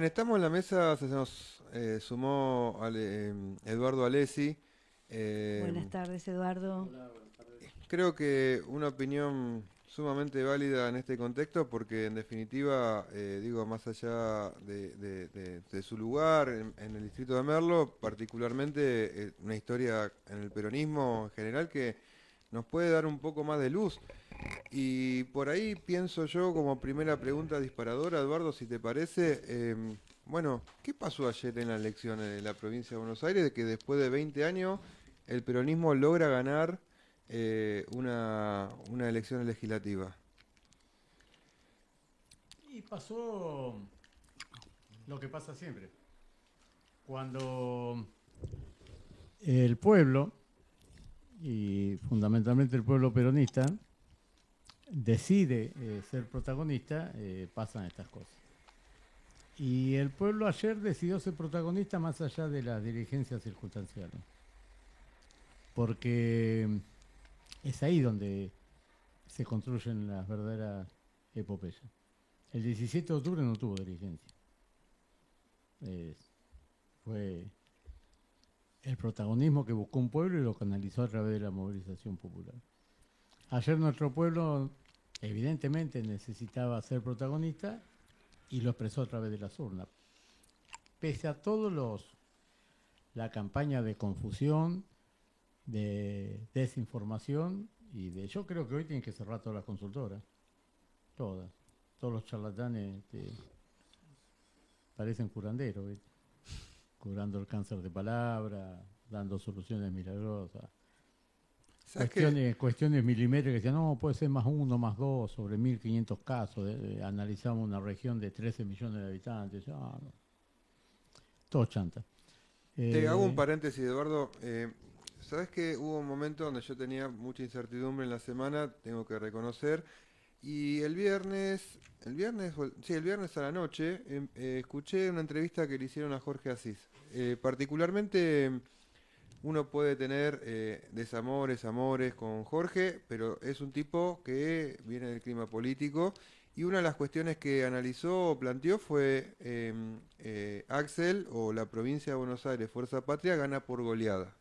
Bien, estamos en la mesa, se nos sumó Eduardo Alessi. Buenas Eh, tardes, Eduardo. Creo que una opinión sumamente válida en este contexto porque en definitiva, digo, más allá de su lugar en el distrito de Merlo, particularmente una historia en el peronismo en general que nos puede dar un poco más de luz. Y por ahí pienso yo como primera pregunta disparadora, Eduardo, si te parece, bueno, ¿qué pasó ayer en la elección en la provincia de Buenos Aires de que después de 20 años el peronismo logra ganar una elección legislativa? Y pasó lo que pasa siempre. Cuando el pueblo, y fundamentalmente el pueblo peronista, decide ser protagonista, pasan estas cosas. Y el pueblo ayer decidió ser protagonista más allá de las dirigencias circunstanciales. Porque es ahí donde se construyen las verdaderas epopeyas. El 17 de octubre no tuvo dirigencia. Eh, Fue el protagonismo que buscó un pueblo y lo canalizó a través de la movilización popular. Ayer nuestro pueblo evidentemente necesitaba ser protagonista y lo expresó a través de las urnas. Pese a la campaña de confusión, de desinformación y yo creo que hoy tienen que cerrar todas las consultoras, todas. Todos los charlatanes parecen curanderos, ¿viste? Curando el cáncer de palabra, dando soluciones milagrosas. ¿Sabes qué? Cuestiones milimétricas, decían, no, puede ser más uno, más dos, sobre 1500 casos. Analizamos una región de 13 millones de habitantes. No, todo chanta. Te hago un Eh, paréntesis, Eduardo. ¿Sabes que hubo un momento donde yo tenía mucha incertidumbre en la semana, tengo que reconocer? Y sí, el viernes a la noche, escuché una entrevista que le hicieron a Jorge Asís. Particularmente, uno puede tener desamores, amores con Jorge, pero es un tipo que viene del clima político. Y una de las cuestiones que analizó o planteó fue Axel o la provincia de Buenos Aires, Fuerza Patria, gana por goleada.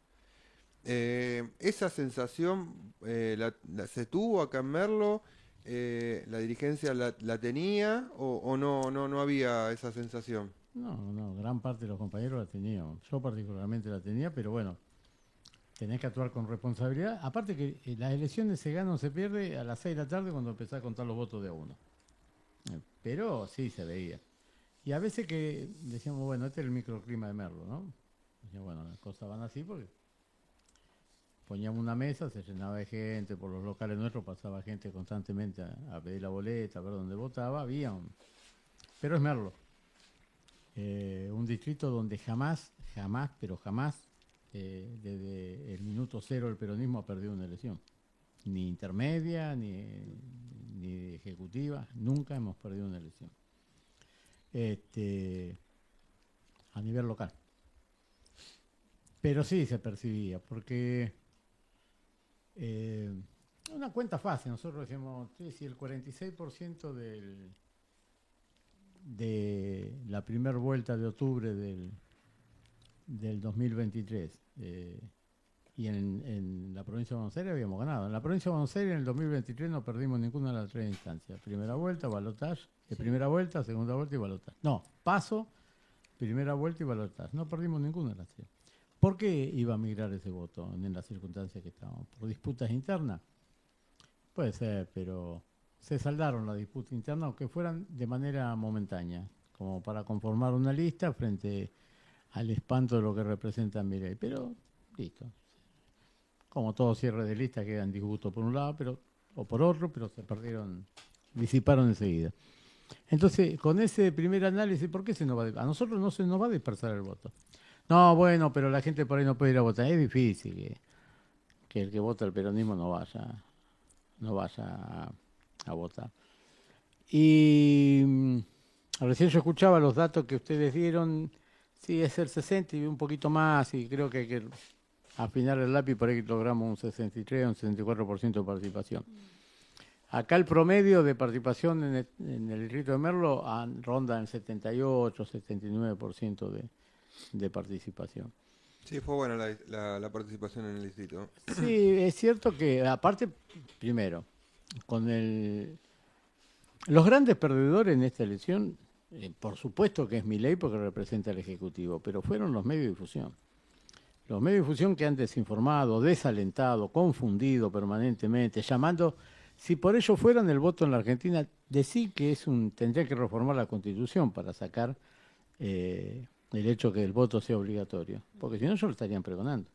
Esa sensación se tuvo acá en Merlo, la dirigencia la tenía o no había esa sensación. no, gran parte de los compañeros la tenían. Yo particularmente la tenía, pero bueno, tenés que actuar con responsabilidad. Aparte que las elecciones se ganan o se pierde a las 6 de la tarde cuando empezás a contar los votos de a uno. Pero sí se veía. Y a veces que decíamos, bueno, este es el microclima de Merlo, ¿no? Decíamos, bueno, las cosas van así porque poníamos una mesa, se llenaba de gente, por los locales nuestros pasaba gente constantemente a pedir la boleta, a ver dónde votaba, pero es Merlo. Un distrito donde pero jamás, desde el minuto cero el peronismo ha perdido una elección. Ni intermedia, ni ejecutiva, nunca hemos perdido una elección. Este, a nivel local. Pero sí se percibía, porque una cuenta fácil, nosotros decíamos, sí, si el 46% de la primera vuelta de octubre del 2023 y en la provincia de Buenos Aires habíamos ganado. En la provincia de Buenos Aires en el 2023 no perdimos ninguna de las tres instancias. Primera vuelta, balotaje, primera vuelta, segunda vuelta y balotaje. No, paso, primera vuelta y balotaje. No perdimos ninguna de las tres. ¿Por qué iba a migrar ese voto en las circunstancias que estábamos? ¿Por disputas internas? Puede ser, pero se saldaron las disputas internas, aunque fueran de manera momentánea, como para conformar una lista frente al espanto de lo que representa Milei. Pero, listo. Como todo cierre de lista queda en disgusto por un lado o por otro, pero se perdieron, disiparon enseguida. Entonces, con ese primer análisis, ¿por qué a nosotros no se nos va a dispersar el voto? No, bueno, pero la gente por ahí no puede ir a votar. Es difícil que el que vota el peronismo no vaya a votar. Y recién yo escuchaba los datos que ustedes dieron. Sí, es el 60 y un poquito más, y creo que hay que afinar el lápiz por ahí logramos un 63, un 64% de participación. Acá el promedio de participación en el distrito de Merlo ronda en 78, 79% de participación. Sí, fue buena la participación en el distrito. Sí, es cierto que aparte, primero, con los grandes perdedores en esta elección, por supuesto que es Milei porque representa al Ejecutivo, pero fueron los medios de difusión. Los medios de difusión que han desinformado, desalentado, confundido permanentemente, llamando, si por ello fueran el voto en la Argentina, decir que tendría que reformar la Constitución para sacar el hecho que el voto sea obligatorio, porque si no, ellos lo estarían pregonando.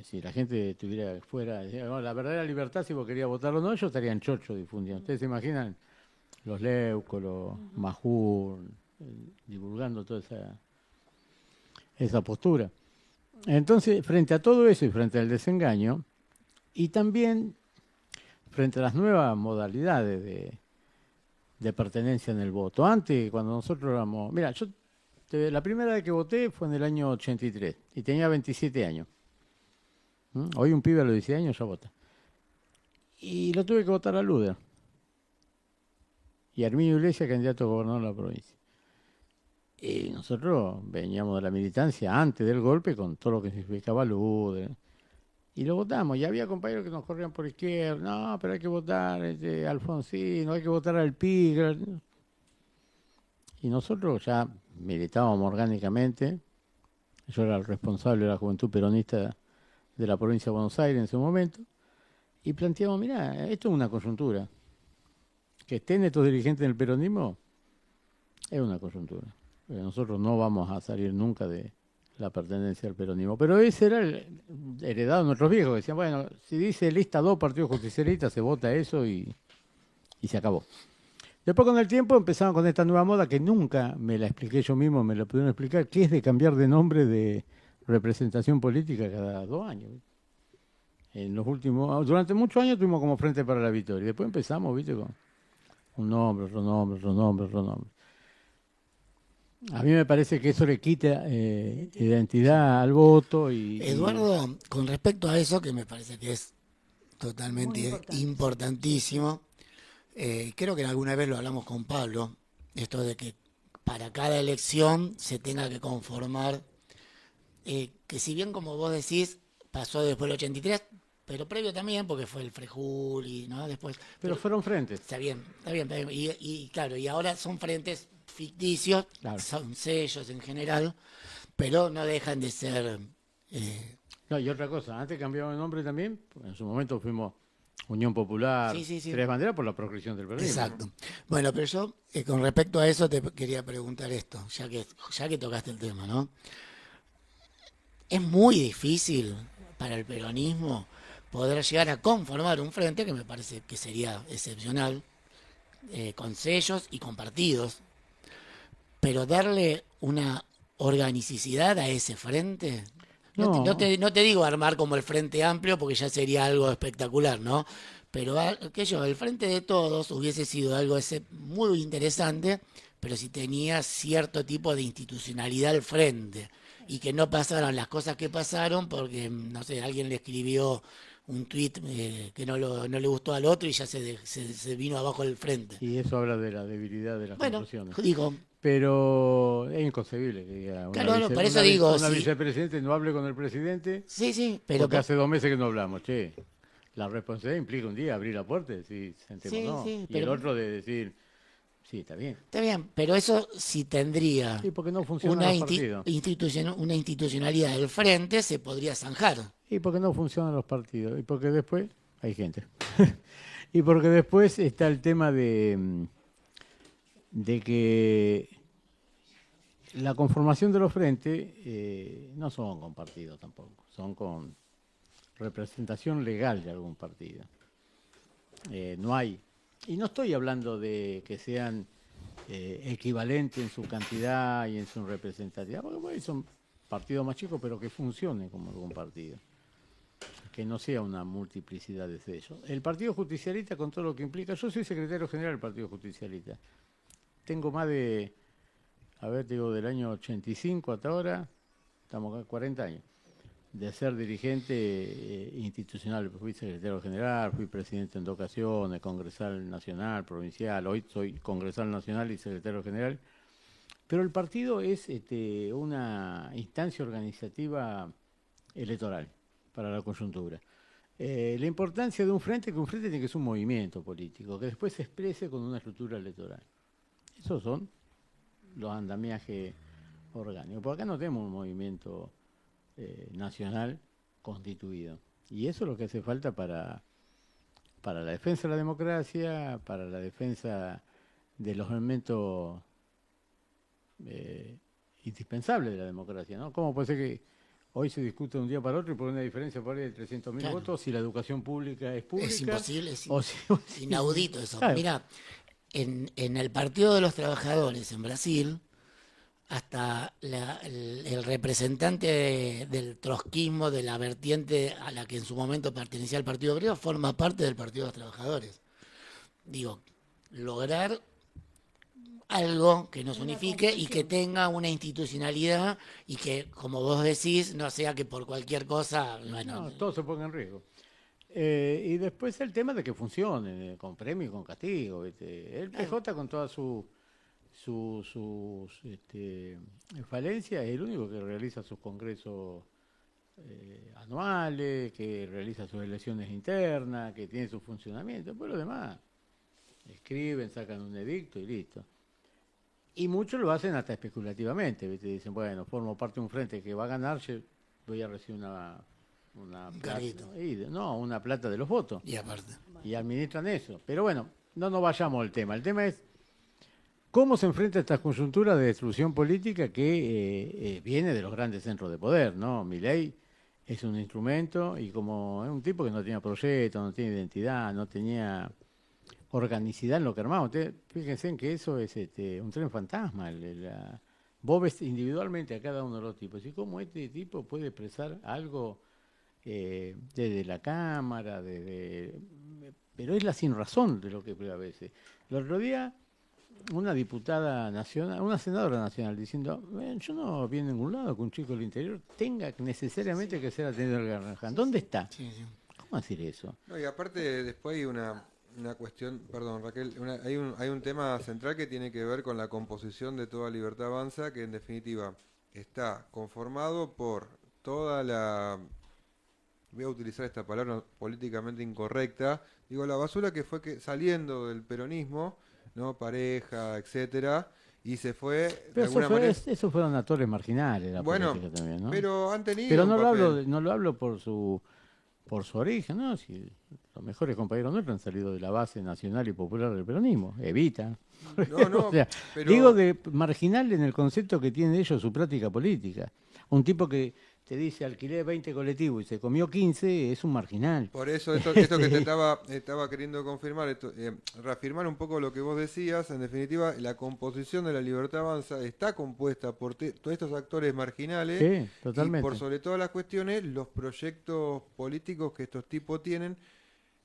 Si la gente estuviera fuera, no, la verdadera libertad, si vos querías votar o no, ellos estarían chocho difundiendo. Ustedes se imaginan los Leuco, los Majur, divulgando toda esa postura. Entonces, frente a todo eso y frente al desengaño, y también frente a las nuevas modalidades de pertenencia en el voto. Antes, cuando nosotros éramos... Mira, la primera vez que voté fue en el año 83 y tenía 27 años. Hoy un pibe a los 16 años ya vota. Y lo tuve que votar a Luder. Y Arminio Iglesias, candidato a gobernador de la provincia. Y nosotros veníamos de la militancia antes del golpe con todo lo que significaba Luder. Y lo votamos. Y había compañeros que nos corrían por izquierda. No, pero hay que votar a Alfonsino, hay que votar al PIG. Y nosotros ya militábamos orgánicamente. Yo era el responsable de la Juventud Peronista de la provincia de Buenos Aires en ese momento, y planteamos, mirá, esto es una coyuntura. Que estén estos dirigentes en el peronismo es una coyuntura. Nosotros no vamos a salir nunca de la pertenencia al peronismo. Pero ese era el heredado de nuestros viejos, que decían, bueno, si dice lista 2 partidos justicialistas, se vota eso y se acabó. Después con el tiempo empezaron con esta nueva moda que nunca me la expliqué yo mismo, me la pudieron explicar, que es de cambiar de nombre de representación política cada 2 años. Durante muchos años tuvimos como Frente para la Victoria. Y después empezamos, viste, con un nombre, otro nombre, otro nombre, otro nombre. A mí me parece que eso le quita identidad al voto. Eduardo, con respecto a eso, que me parece que es totalmente importantísimo, creo que alguna vez lo hablamos con Pablo, esto de que para cada elección se tenga que conformar, que si bien como vos decís, pasó después del 83, pero previo también, porque fue el Frejul y no después. Pero fueron frentes. Está bien. Y claro, y ahora son frentes ficticios, claro. Son sellos en general, pero no dejan de ser... No, y otra cosa, antes cambiamos de nombre también, en su momento fuimos Unión Popular, sí. Tres Banderas por la proscripción del peronismo. Exacto. Bueno, pero yo con respecto a eso te quería preguntar esto, ya que tocaste el tema, ¿no? Es muy difícil para el peronismo poder llegar a conformar un frente, que me parece que sería excepcional, con sellos y con partidos, pero darle una organicidad a ese frente. No te digo armar como el Frente Amplio, porque ya sería algo espectacular, ¿no? Pero el Frente de Todos hubiese sido algo muy interesante, pero si tenía cierto tipo de institucionalidad al frente, y que no pasaran las cosas que pasaron porque, no sé, alguien le escribió un tuit que no le gustó al otro y ya se vino abajo del frente. Y eso habla de la debilidad de las construcciones. Digo, pero es inconcebible que diga una vicepresidente no hable con el presidente. Sí, pero porque hace 2 meses que no hablamos, che. La responsabilidad implica un día abrir la puerta y decir, sentémonos. Sí, y el otro de decir, sí, está bien. Está bien, pero eso sí tendría porque no funciona una institucionalidad del frente, se podría zanjar. Y porque no funcionan los partidos. Y porque después hay gente. Y porque después está el tema de que la conformación de los frentes no son con partidos tampoco, son con representación legal de algún partido. No hay. Y no estoy hablando de que sean equivalentes en su cantidad y en su representatividad, porque son partidos más chicos, pero que funcionen como algún partido. Que no sea una multiplicidad de sellos. El Partido Justicialista, con todo lo que implica, yo soy secretario general del Partido Justicialista. Tengo más de, del año 85 hasta ahora, estamos acá 40 años. de ser dirigente institucional. Fui secretario general, fui presidente en 2 ocasiones, congresal nacional, provincial, hoy soy congresal nacional y secretario general. Pero el partido es una instancia organizativa electoral para la coyuntura. La importancia de un frente, que un frente tiene que ser un movimiento político, que después se exprese con una estructura electoral. Esos son los andamiajes orgánicos. Por acá no tenemos un movimiento nacional constituido. Y eso es lo que hace falta para la defensa de la democracia, para la defensa de los elementos indispensables de la democracia, ¿no? ¿Cómo puede ser que hoy se discute de un día para otro y por una diferencia por ahí de 300.000 Claro. votos si la educación pública es pública? Es imposible, es o si- inaudito eso. Claro. Mira, en el Partido de los Trabajadores en Brasil, hasta el representante del trotskismo, de la vertiente a la que en su momento pertenecía al Partido Obrero, forma parte del Partido de los Trabajadores. Digo, lograr algo que nos unifique y que tenga una institucionalidad y que, como vos decís, no sea que por cualquier cosa, bueno, No, todo se ponga en riesgo. Y después el tema de que funcione, con premio y con castigo. ¿Viste? El PJ con todas sus falencias es el único que realiza sus congresos anuales, que realiza sus elecciones internas, que tiene su funcionamiento. Después lo demás, escriben, sacan un edicto y listo. Y muchos lo hacen hasta especulativamente, ¿viste? Dicen, bueno, formo parte de un frente que va a ganar, yo voy a recibir una plata, carguito. no, una plata de los votos. y aparte. Y administran eso. Pero bueno, no nos vayamos al tema. El tema es cómo se enfrenta esta coyuntura de destrucción política que viene de los grandes centros de poder, ¿no? Milei es un instrumento y como es un tipo que no tenía proyecto, no tiene identidad, no tenía organicidad en lo que armaba. Ustedes fíjense en que eso es un tren fantasma. Vos ves individualmente a cada uno de los tipos y cómo este tipo puede expresar algo desde la Cámara, pero es la sin razón de lo que prueba a veces. El otro día una diputada nacional, una senadora nacional diciendo, yo no vi en ningún lado que un chico del interior tenga necesariamente que ser atendido al Garrahan. ¿Dónde está? Sí, sí. ¿Cómo decir eso? No, y aparte después hay una cuestión, perdón Raquel, hay un tema central que tiene que ver con la composición de toda Libertad Avanza, que en definitiva está conformado por toda la, voy a utilizar esta palabra políticamente incorrecta, digo, la basura que fue saliendo del peronismo, ¿no? Pareja, etcétera, y se fue de Pero alguna manera. esos fueron actores marginales la Bueno, política también, ¿no? pero han tenido Pero un no lo papel. hablo, no lo hablo por su origen, ¿no? Si los mejores compañeros nuestros han salido de la base nacional y popular del peronismo, Evita. No, no, O sea, pero digo de marginal en el concepto que tiene ellos su práctica política. Un tipo que te dice alquilé 20 colectivos y se comió 15 es un marginal. por eso esto que te estaba queriendo confirmar, reafirmar un poco lo que vos decías, en definitiva, la composición de la Libertad Avanza está compuesta por todos estos actores marginales Sí, y totalmente. por sobre todas las cuestiones, los proyectos políticos que estos tipos tienen,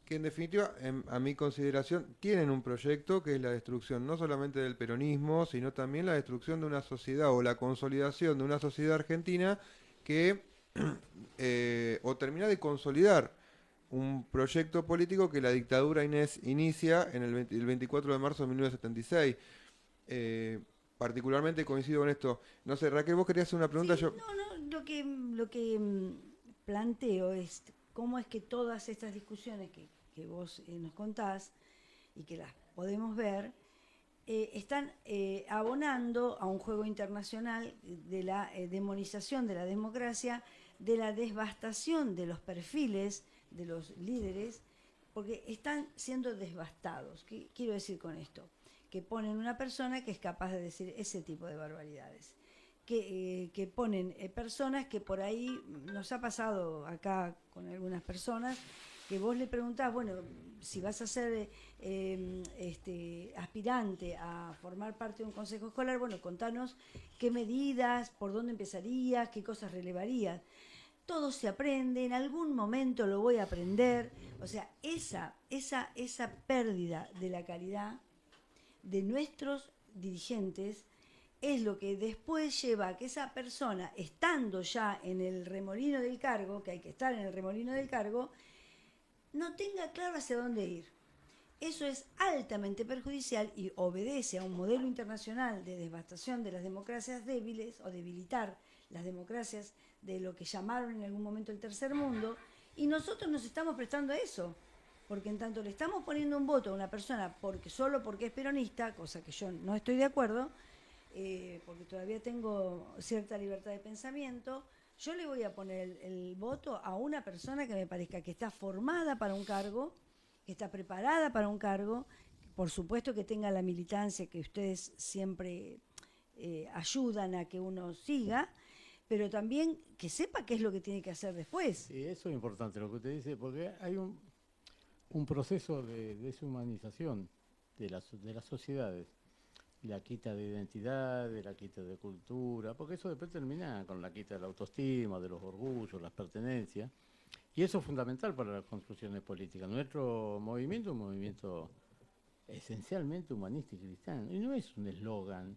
que en definitiva, a mi consideración, tienen un proyecto que es la destrucción no solamente del peronismo, sino también la destrucción de una sociedad o la consolidación de una sociedad argentina que o termina de consolidar un proyecto político que la dictadura inicia en el 24 de marzo de 1976. Particularmente coincido con esto. No sé, Raquel, vos querías hacer una pregunta. Sí, Yo no, lo que planteo es cómo es que todas estas discusiones que vos nos contás y que las podemos ver, están abonando a un juego internacional de la demonización de la democracia, de la devastación de los perfiles de los líderes, porque están siendo devastados. ¿Qué quiero decir con esto? Que ponen una persona que es capaz de decir ese tipo de barbaridades. Que ponen personas que por ahí nos ha pasado acá con algunas personas, que vos le preguntás, bueno, si vas a ser aspirante a formar parte de un consejo escolar, bueno, contanos qué medidas, por dónde empezarías, qué cosas relevarías. Todo se aprende, en algún momento lo voy a aprender. O sea, esa pérdida de la calidad de nuestros dirigentes es lo que después lleva a que esa persona, estando ya en el remolino del cargo, que hay que estar en el remolino del cargo, no tenga claro hacia dónde ir. Eso es altamente perjudicial y obedece a un modelo internacional de devastación de las democracias débiles o debilitar las democracias de lo que llamaron en algún momento el tercer mundo, y nosotros nos estamos prestando a eso, porque en tanto le estamos poniendo un voto a una persona solo porque es peronista, cosa que yo no estoy de acuerdo, porque todavía tengo cierta libertad de pensamiento, yo le voy a poner el voto a una persona que me parezca que está formada para un cargo, que está preparada para un cargo, por supuesto que tenga la militancia que ustedes siempre ayudan a que uno siga, pero también que sepa qué es lo que tiene que hacer después. Sí, eso es importante lo que usted dice, porque hay un proceso de deshumanización de las sociedades, la quita de identidad, de la quita de cultura, porque eso después termina con la quita de la autoestima, de los orgullos, las pertenencias, y eso es fundamental para las construcciones políticas. Nuestro movimiento es un movimiento esencialmente humanista y cristiano, y no es un eslogan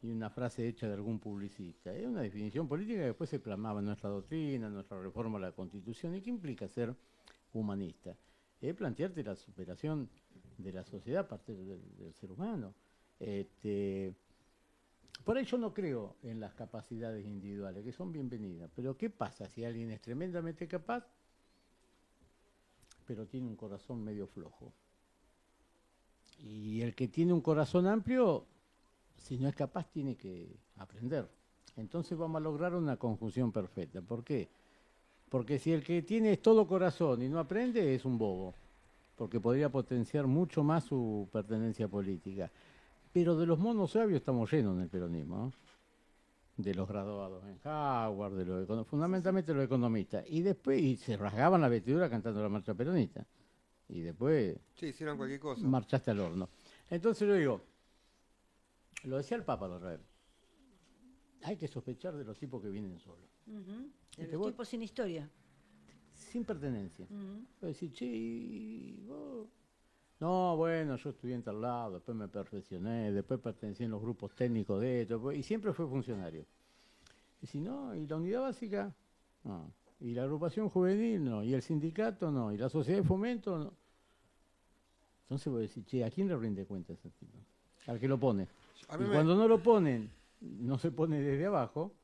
y una frase hecha de algún publicista, es una definición política que después se plasmaba en nuestra doctrina, en nuestra reforma a la Constitución. ¿Y qué implica ser humanista? Es plantearte la superación de la sociedad a partir del ser humano. Por ahí yo no creo en las capacidades individuales, que son bienvenidas, pero ¿qué pasa si alguien es tremendamente capaz, pero tiene un corazón medio flojo? Y el que tiene un corazón amplio, si no es capaz, tiene que aprender. Entonces vamos a lograr una conjunción perfecta. ¿Por qué? Porque si el que tiene todo corazón y no aprende, es un bobo, porque podría potenciar mucho más su pertenencia política. Pero de los monos sabios estamos llenos en el peronismo, ¿no? De los graduados en Harvard, fundamentalmente los economistas. Y después se rasgaban la vestidura cantando la marcha peronista. Y después Sí, hicieron cualquier cosa. marchaste al horno. Entonces yo digo, lo decía el Papa la otra vez, hay que sospechar de los tipos que vienen solos. De Este los vos- tipos sin historia. Sin pertenencia. Puedo decir, che, ¿y vos? No, bueno, yo estudié en tal lado, después me perfeccioné, después pertenecí en los grupos técnicos de esto, y siempre fue funcionario. Y si no, ¿y la unidad básica? No. ¿Y la agrupación juvenil? No. ¿Y el sindicato? No. ¿Y la sociedad de fomento? No. Entonces voy a decir, che, ¿a quién le rinde cuenta ese tipo? Al que lo pone. A Y mí me- cuando no lo ponen, no se pone desde abajo,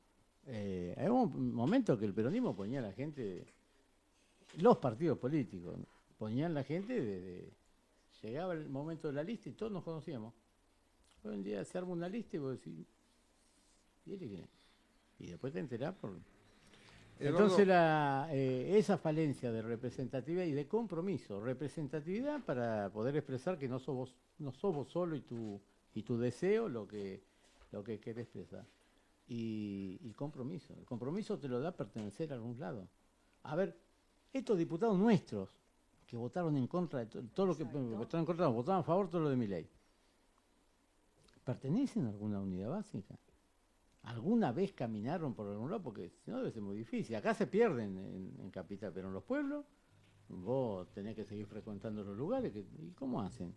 hay un momento que el peronismo ponía a la gente, los partidos políticos, ¿no? Ponían la gente desde... Llegaba el momento de la lista y todos nos conocíamos. Hoy en día se arma una lista y vos decís, ¿y él quién es? Y después te enterás por... Eduardo, Entonces esa falencia de representatividad y de compromiso, representatividad para poder expresar que no sos vos solo y tu deseo lo que querés expresar. Y compromiso. El compromiso te lo da pertenecer a algún lado. A ver, estos diputados nuestros que votaron en contra de todo lo que votaron en contra, votaron a favor de todo lo de mi ley, ¿pertenecen a alguna unidad básica? ¿Alguna vez caminaron por algún lado? Porque si no debe ser muy difícil. Acá se pierden en Capital, pero en los pueblos vos tenés que seguir frecuentando los lugares. ¿Y cómo hacen?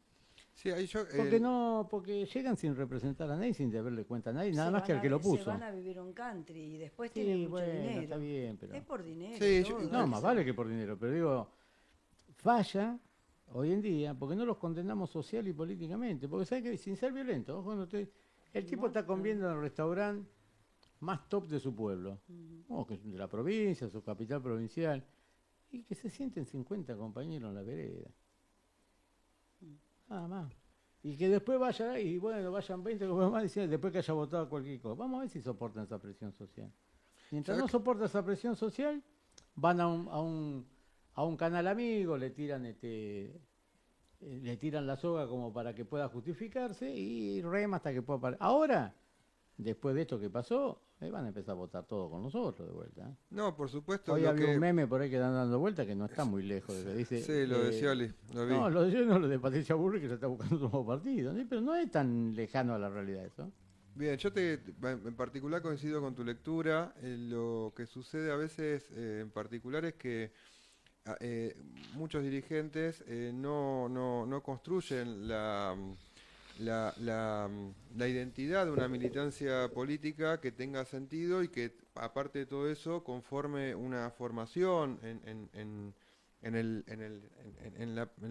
sí, ahí yo, Porque no, porque llegan sin representar a nadie, sin deberle cuenta a nadie, nada Se más que van al que a- lo puso. Se van a vivir un country y después Sí, tienen mucho bueno, dinero. está bien, pero... Es por dinero. Sí, todo. No, más vale que por dinero, pero digo, falla hoy en día porque no los condenamos social y políticamente, porque sabes que sin ser violento, ojo, el tipo está comiendo en el restaurante más top de su pueblo, o que es de la provincia, su capital provincial, y que se sienten 50 compañeros en la vereda. Nada más. Y que después vaya, y bueno, vayan 20 más, diciendo, después que haya votado cualquier cosa. Vamos a ver si soportan esa presión social. Mientras no soporta esa presión social, van a un canal amigo, le tiran la soga como para que pueda justificarse y rema hasta que pueda parar. Ahora, después de esto que pasó, van a empezar a votar todo con nosotros de vuelta. no, por supuesto. Hoy lo había que- un meme por ahí que dan dando vuelta que no está muy lejos. De que dice, Sí, lo de Scioli, lo vi. No, lo de Scioli no, lo de Patricia Burri que se está buscando un nuevo partido, ¿no? Pero no es tan lejano a la realidad eso. Bien, yo en particular coincido con tu lectura. Lo que sucede a veces en particular es que muchos dirigentes no construyen la identidad de una militancia política que tenga sentido y que, aparte de todo eso, conforme una formación en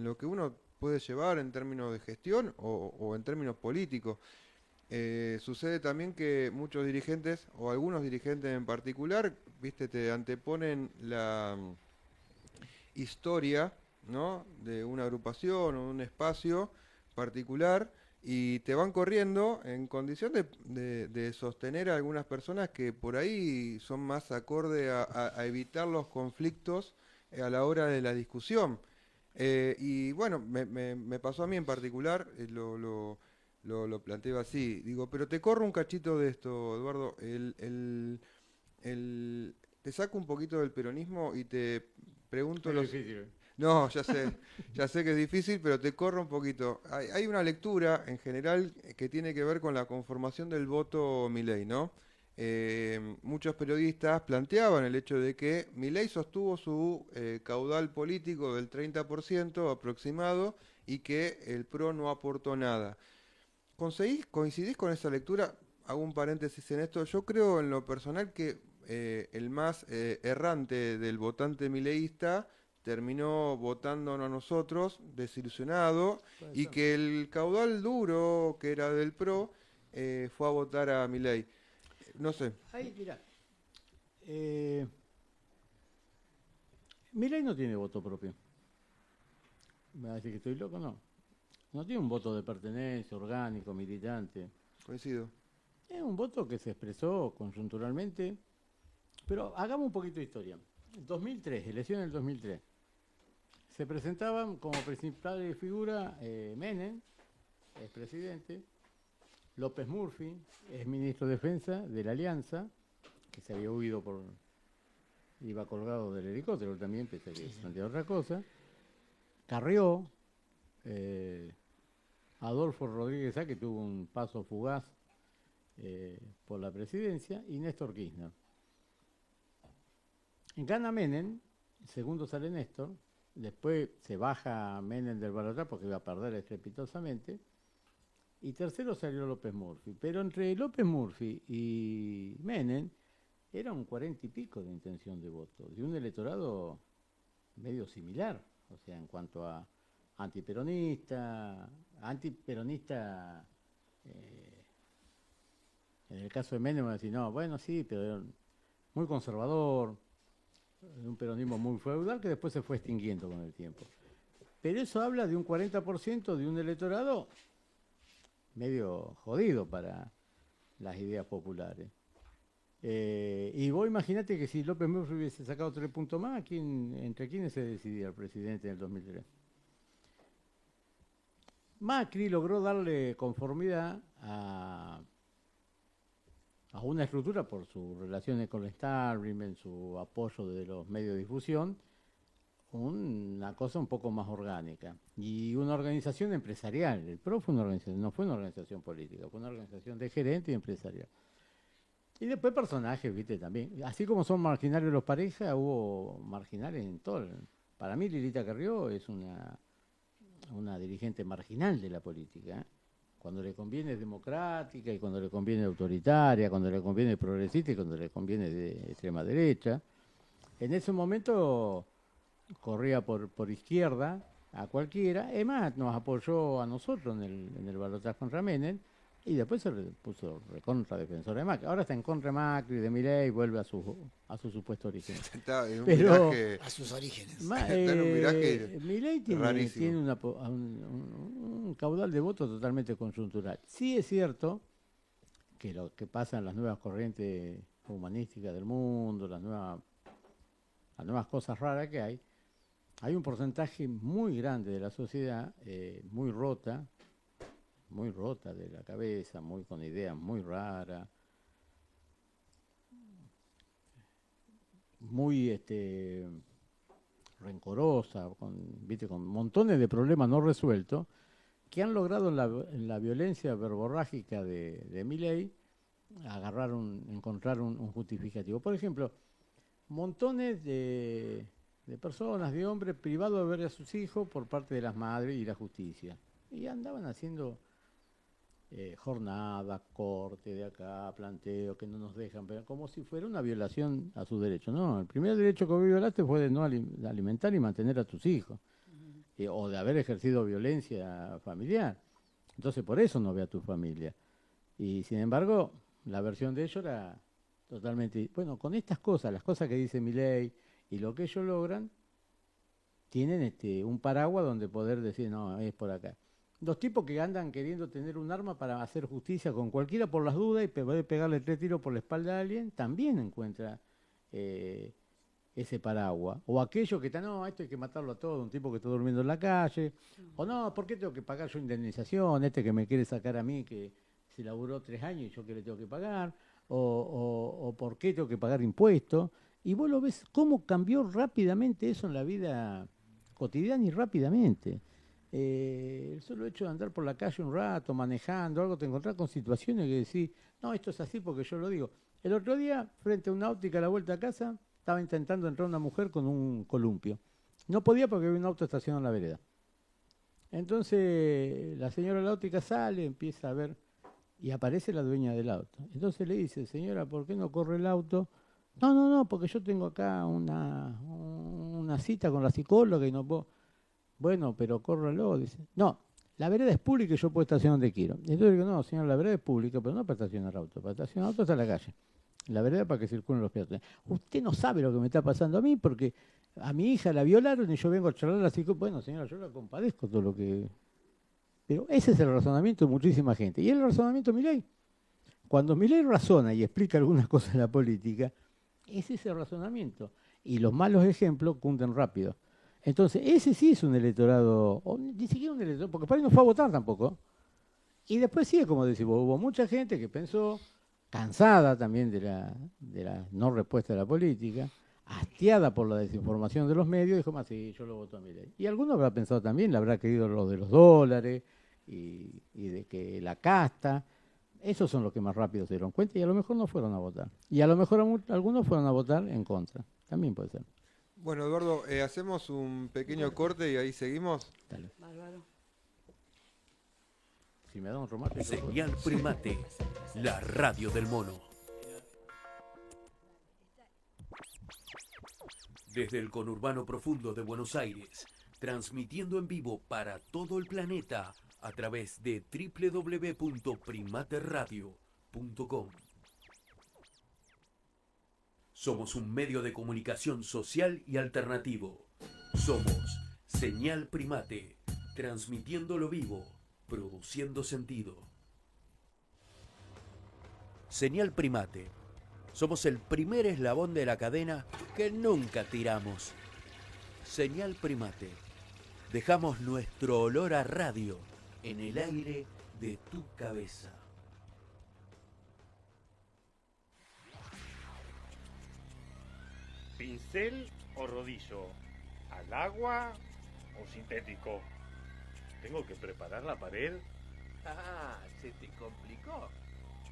lo que uno puede llevar en términos de gestión o en términos políticos. Sucede también que muchos dirigentes, o algunos dirigentes en particular, viste, te anteponen la historia, ¿no?, de una agrupación o un espacio particular y te van corriendo en condición de sostener a algunas personas que por ahí son más acorde a evitar los conflictos a la hora de la discusión. Y bueno, me pasó a mí en particular, lo planteo así. Digo, pero te corro un cachito de esto, Eduardo. Te saco un poquito del peronismo y te pregunto Es los... difícil. No, ya sé que es difícil, pero te corro un poquito. Hay una lectura en general que tiene que ver con la conformación del voto Milei, ¿no? Muchos periodistas planteaban el hecho de que Milei sostuvo su caudal político del 30% aproximado y que el PRO no aportó nada. ¿Coincidís con esa lectura? Hago un paréntesis en esto. Yo creo en lo personal que el más errante del votante mileísta terminó votándonos a nosotros, desilusionado, Puede y ser. que el caudal duro, que era del PRO, fue a votar a Milei. No sé. Ahí, mira. Milei no tiene voto propio. ¿Me va a decir que estoy loco? No. No tiene un voto de pertenencia, orgánico, militante. Coincido. Es un voto que se expresó conjunturalmente. Pero hagamos un poquito de historia. 2003, elecciones del 2003. Se presentaban como principal figura Menem, expresidente, López Murphy, ex ministro de Defensa de la Alianza, que se había huido iba colgado del helicóptero también, pese a que planteaba otra cosa, Carrió, Adolfo Rodríguez Sá, que tuvo un paso fugaz por la presidencia, y Néstor Kirchner. Gana Menem, segundo sale Néstor, después se baja Menem del balotaje porque iba a perder estrepitosamente, y tercero salió López Murphy. Pero entre López Murphy y Menem era un 40 y pico de intención de voto, de un electorado medio similar, o sea, en cuanto a antiperonista, en el caso de Menem van a decir, no, bueno, sí, pero era muy conservador, un peronismo muy feudal que después se fue extinguiendo con el tiempo. Pero eso habla de un 40% de un electorado medio jodido para las ideas populares. Y vos imaginate que si López Murphy hubiese sacado 3 puntos más, ¿entre quiénes se decidía el presidente en el 2003? Macri logró darle conformidad a una estructura por sus relaciones con el establishment, su apoyo de los medios de difusión, una cosa un poco más orgánica. Y una organización empresarial. El PRO fue una organización, no fue una organización política, fue una organización de gerente y empresarial. Y después personajes, viste, también. Así como son marginarios los parejas, hubo marginales en todo. Para mí Lilita Carrió es una dirigente marginal de la política, ¿eh? Cuando le conviene es democrática y cuando le conviene autoritaria, cuando le conviene progresista y cuando le conviene de extrema derecha. En ese momento corría por izquierda a cualquiera, es más, nos apoyó a nosotros en el balotaje contra Menem y después se puso recontra defensora de Macri. Ahora está en contra de Macri, de Milei, y vuelve a su supuesto origen. Está en un Pero- viraje A sus orígenes. Está en un viraje Milei tiene rarísimo. un caudal de votos totalmente conjuntural. Sí es cierto que lo que pasa en las nuevas corrientes humanísticas del mundo, las nuevas cosas raras que hay un porcentaje muy grande de la sociedad muy rota de la cabeza, muy con ideas muy raras, muy rencorosa, con montones de problemas no resueltos, que han logrado en la violencia verborrágica de Milei encontrar un justificativo. Por ejemplo, montones de personas, de hombres privados de ver a sus hijos por parte de las madres y la justicia. Y andaban haciendo jornada, corte de acá, planteo, que no nos dejan, pero como si fuera una violación a sus derechos. No, el primer derecho que vos violaste fue de no alimentar y mantener a tus hijos, o de haber ejercido violencia familiar. Entonces por eso no ve a tu familia. Y sin embargo, la versión de ellos era totalmente... Bueno, con estas cosas, las cosas que dice Milei y lo que ellos logran, tienen un paraguas donde poder decir, no, es por acá. Los tipos que andan queriendo tener un arma para hacer justicia con cualquiera por las dudas y poder pegarle 3 tiros por la espalda a alguien, también encuentra ese paraguas. O aquellos que están, no, esto hay que matarlo a todo, un tipo que está durmiendo en la calle. O no, ¿por qué tengo que pagar yo indemnización? Este que me quiere sacar a mí, que se laburó 3 años y yo que le tengo que pagar. O ¿por qué tengo que pagar impuestos? Y vos lo ves cómo cambió rápidamente eso en la vida cotidiana y rápidamente. El solo hecho de andar por la calle un rato, manejando, algo, te encontrás con situaciones que decís, no, esto es así porque yo lo digo. El otro día, frente a una óptica a la vuelta a casa, estaba intentando entrar una mujer con un columpio. No podía porque había un auto estacionado en la vereda. Entonces, la señora de la óptica sale, empieza a ver, y aparece la dueña del auto. Entonces le dice, señora, ¿por qué no corre el auto? No, porque yo tengo acá una cita con la psicóloga y no puedo... Bueno, pero córralo, dice. No, la vereda es pública y yo puedo estacionar donde quiero. Entonces digo, no, señor, la vereda es pública, pero no para estacionar auto. Para estacionar auto está en la calle. La vereda es para que circulen los peatones. Usted no sabe lo que me está pasando a mí porque a mi hija la violaron y yo vengo a charlar así. Bueno, señora, yo la compadezco todo lo que... Pero ese es el razonamiento de muchísima gente. Y es el razonamiento de Milei. Cuando Milei razona y explica algunas cosas de la política, es ese razonamiento. Y los malos ejemplos cunden rápido. Entonces, ese sí es un electorado, o ni siquiera un electorado, porque para ahí no fue a votar tampoco. Y después sí, como decimos, hubo mucha gente que pensó, cansada también de la no respuesta de la política, hastiada por la desinformación de los medios, dijo, más sí, yo lo voto a Milei. Y algunos habrá pensado también, le habrá querido lo de los dólares y de que la casta. Esos son los que más rápido se dieron cuenta y a lo mejor no fueron a votar. Y a lo mejor algunos fueron a votar en contra. También puede ser. Bueno, Eduardo, hacemos un pequeño corte y ahí seguimos. Dale. Bárbaro. Si me da un remate. Señal Primate, la radio del mono. Desde el conurbano profundo de Buenos Aires, transmitiendo en vivo para todo el planeta a través de www.primateradio.com. Somos un medio de comunicación social y alternativo. Somos Señal Primate, transmitiendo lo vivo, produciendo sentido. Señal Primate. Somos el primer eslabón de la cadena que nunca tiramos. Señal Primate. Dejamos nuestro olor a radio en el aire de tu cabeza. ¿Pincel o rodillo? ¿Al agua o sintético? ¿Tengo que preparar la pared? Ah, se te complicó.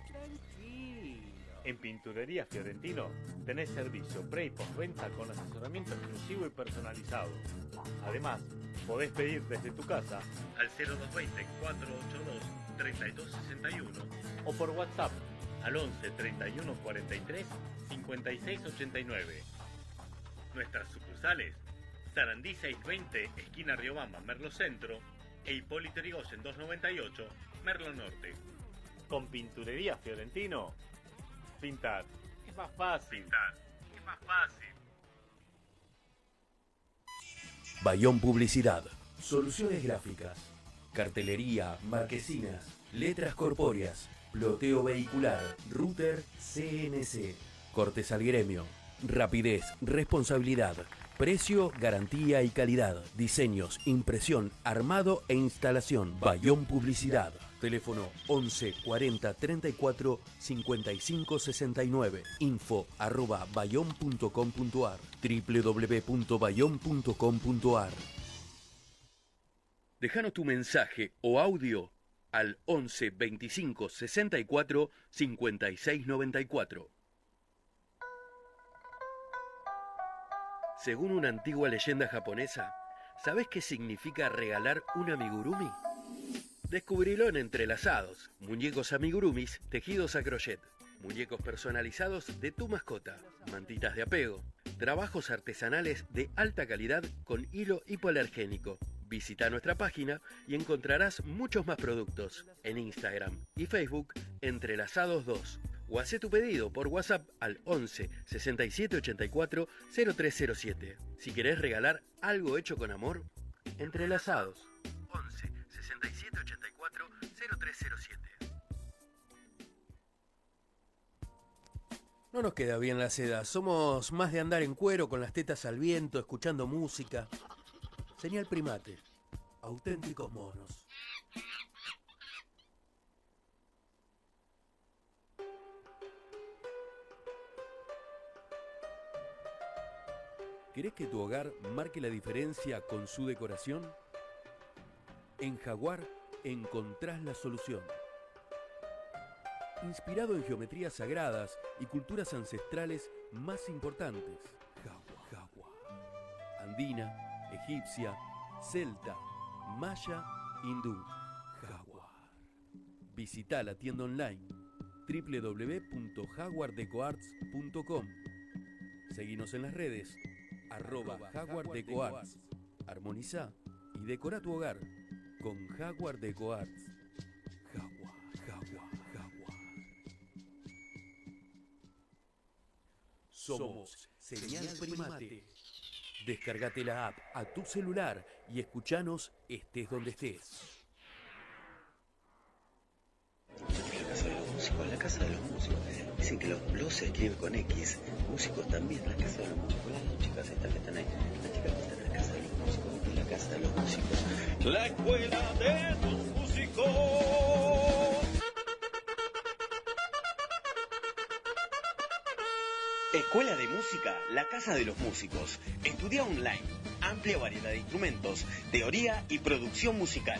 Tranquilo. En Pinturería Fiorentino tenés servicio pre y postventa con asesoramiento exclusivo y personalizado. Además, podés pedir desde tu casa al 0220-482-3261 o por WhatsApp al 11 31 43 56 89. Nuestras sucursales: Sarandí 620, esquina Riobamba, Merlo Centro, e Hipólito Yrigoyen 298, Merlo Norte. Con Pinturería Fiorentino, pintar es más fácil. Bayón Publicidad. Soluciones gráficas. Cartelería, marquesinas, letras corpóreas, ploteo vehicular, router CNC, cortes al gremio. Rapidez, responsabilidad, precio, garantía y calidad. Diseños, impresión, armado e instalación. Bayón Publicidad. Teléfono 11 40 34 55 69. info@bayon.com.ar. www.bayon.com.ar. Déjanos tu mensaje o audio al 11 25 64 56 94. Según una antigua leyenda japonesa, ¿sabes qué significa regalar un amigurumi? Descubrilo en Entrelazados, muñecos amigurumis tejidos a crochet, muñecos personalizados de tu mascota, mantitas de apego, trabajos artesanales de alta calidad con hilo hipoalergénico. Visita nuestra página y encontrarás muchos más productos en Instagram y Facebook Entrelazados 2. O haz tu pedido por WhatsApp al 11 67 84 0307. Si querés regalar algo hecho con amor, Entrelazados 11 67 84 0307. No nos queda bien la seda, somos más de andar en cuero con las tetas al viento, escuchando música. Señal Primate, auténticos monos. ¿Querés que tu hogar marque la diferencia con su decoración? En Jaguar encontrás la solución. Inspirado en geometrías sagradas y culturas ancestrales más importantes. Jaguar. Andina, egipcia, celta, maya, hindú. Jaguar. Visita la tienda online www.jaguardecoarts.com. Seguinos en las redes @JaguarDecoArts. Armoniza y decora tu hogar con Jaguar Deco Arts. Jaguar. Somos Señal Primate. Descargate la app a tu celular y escuchanos estés donde estés. La casa de los músicos. Dicen que los se escribe con X. Músicos también, la casa de los músicos. Las chicas estas que están ahí. Las chicas que están en la casa de los músicos. En la casa de los músicos. La escuela de los músicos. Escuela de Música, la Casa de los Músicos. Estudia online, amplia variedad de instrumentos, teoría y producción musical.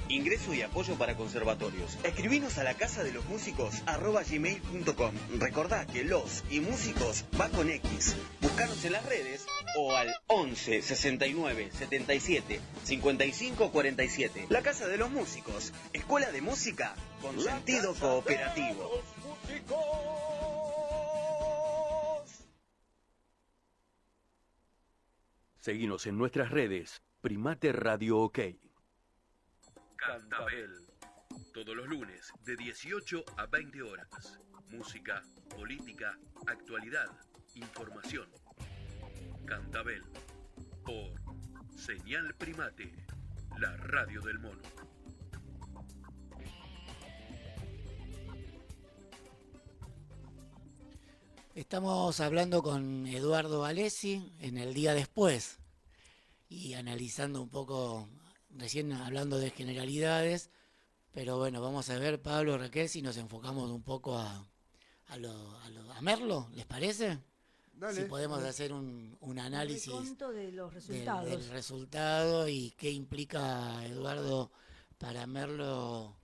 Ingreso y apoyo para conservatorios. Escribinos a la casa de los músicos @gmail.com. Recordá que los y músicos va con X. Búscanos en las redes o al 11 69 77 55 47. La Casa de los Músicos, Escuela de Música con sentido cooperativo. Seguinos en nuestras redes Primate Radio OK. Cantabel. Todos los lunes de 18 a 20 horas. Música, política, actualidad, información. Cantabel. Por Señal Primate, la radio del mono. Estamos hablando con Eduardo Valesi en el día después y analizando un poco, recién hablando de generalidades, pero bueno, vamos a ver, Pablo, Raquel, si nos enfocamos un poco a Merlo, ¿les parece? Dale, si podemos dale. hacer un análisis Reconto de los resultados. del resultado y qué implica, Eduardo, para Merlo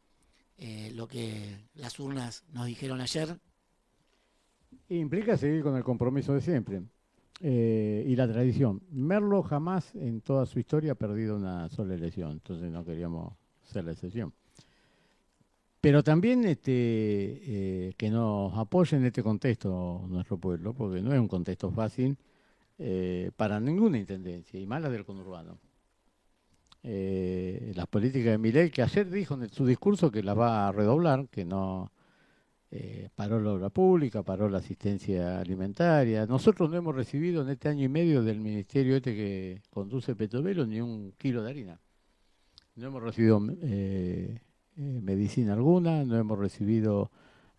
lo que las urnas nos dijeron ayer. Implica seguir con el compromiso de siempre y la tradición. Merlo jamás en toda su historia ha perdido una sola elección, entonces no queríamos ser la excepción. Pero también que nos apoye en este contexto nuestro pueblo, porque no es un contexto fácil para ninguna intendencia, y más la del conurbano. Las políticas de Milei, que ayer dijo en su discurso que las va a redoblar, que no... paró la obra pública, paró la asistencia alimentaria. Nosotros no hemos recibido en este año y medio del ministerio que conduce Petovelo ni un kilo de harina. No hemos recibido medicina alguna, no hemos recibido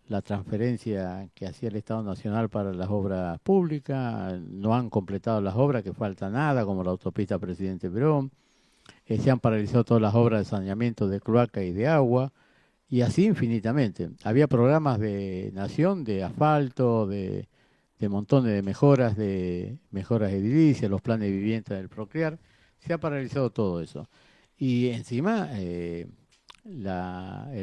la transferencia que hacía el Estado Nacional para las obras públicas, no han completado las obras, que falta nada, como la autopista Presidente Perón. Se han paralizado todas las obras de saneamiento de cloaca y de agua. Y así infinitamente. Había programas de nación, de asfalto, de montones de mejoras edilicias, los planes de vivienda del Procrear. Se ha paralizado todo eso. Y encima el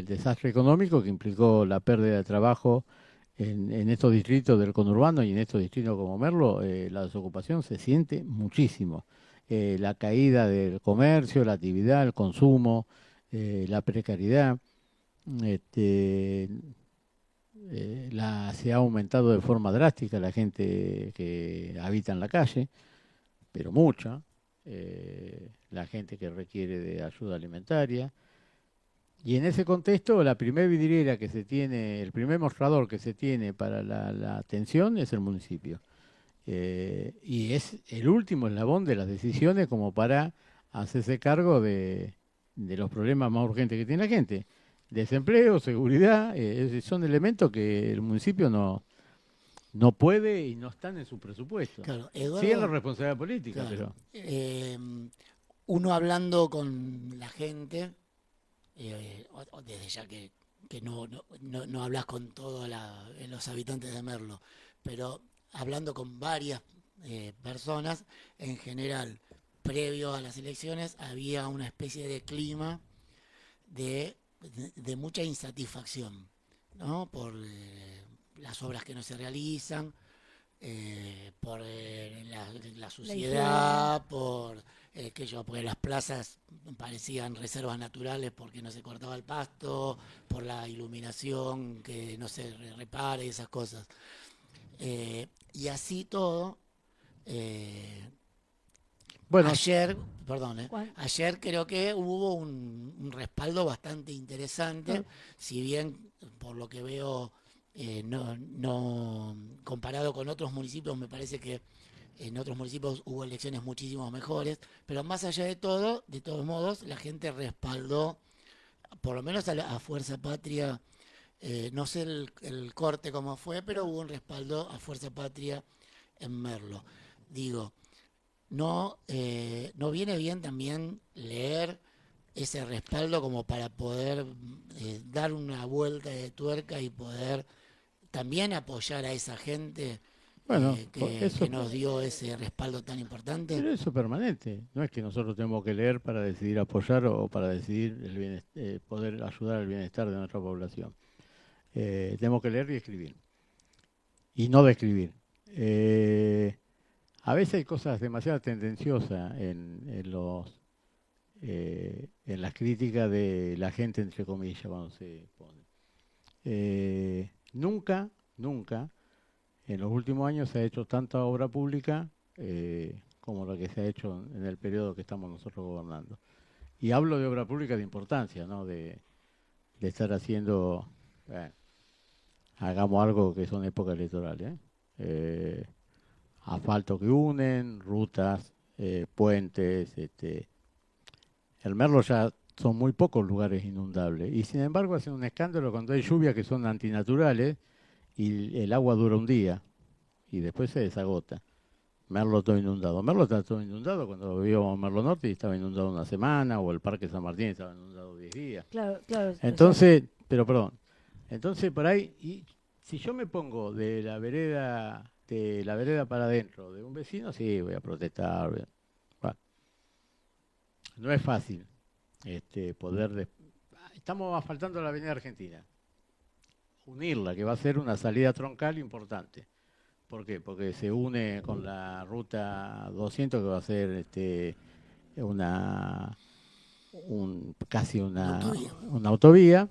desastre económico que implicó la pérdida de trabajo en estos distritos del conurbano y en estos distritos como Merlo, la desocupación se siente muchísimo. La caída del comercio, la actividad, el consumo. la precariedad, se ha aumentado de forma drástica la gente que habita en la calle, pero mucha, la gente que requiere de ayuda alimentaria. Y en ese contexto, la primera vidriera que se tiene, el primer mostrador que se tiene para la atención es el municipio. Y es el último eslabón de las decisiones como para hacerse cargo de los problemas más urgentes que tiene la gente. Desempleo, seguridad, son elementos que el municipio no puede y no están en su presupuesto. Claro, Sí en la Eduardo, responsabilidad política, claro, pero... uno hablando con la gente, desde ya que no hablas con todos los habitantes de Merlo, pero hablando con varias personas, en general, previo a las elecciones, había una especie de clima de mucha insatisfacción, ¿no? Por las obras que no se realizan, por la suciedad, por porque las plazas parecían reservas naturales porque no se cortaba el pasto, por la iluminación que no se repare, esas cosas. Y así todo, Bueno, ayer creo que hubo un respaldo bastante interesante, si bien por lo que veo, no comparado con otros municipios, me parece que en otros municipios hubo elecciones muchísimo mejores, pero más allá de todo, de todos modos, la gente respaldó, por lo menos a Fuerza Patria. No sé el corte cómo fue, pero hubo un respaldo a Fuerza Patria en Merlo. Digo, no viene bien también leer ese respaldo como para poder dar una vuelta de tuerca y poder también apoyar a esa gente bueno, que nos dio ese respaldo tan importante. pero eso es permanente. No es que nosotros tenemos que leer para decidir apoyar o para decidir poder ayudar al bienestar de nuestra población. Tenemos que leer y escribir. Y no describir. A veces hay cosas demasiado tendenciosas en las críticas de la gente, entre comillas, cuando se pone. Nunca en los últimos años se ha hecho tanta obra pública como la que se ha hecho en el periodo que estamos nosotros gobernando. Y hablo de obra pública de importancia, ¿no? De estar haciendo, hagamos algo que son épocas electorales, asfalto que unen, rutas, puentes. El Merlo ya son muy pocos lugares inundables y sin embargo hacen un escándalo cuando hay lluvias que son antinaturales y el agua dura un día y después se desagota. Merlo todo inundado. Merlo está todo inundado cuando vivíamos en Merlo Norte y estaba inundado una semana, o el Parque San Martín estaba inundado 10 días. Claro. Entonces, entonces por ahí, y si yo me pongo de la vereda para adentro de un vecino, sí, voy a protestar. Bueno, no es fácil estamos asfaltando la Avenida Argentina. Unirla, que va a ser una salida troncal importante. ¿Por qué? Porque se une con la ruta 200, que va a ser casi una autovía,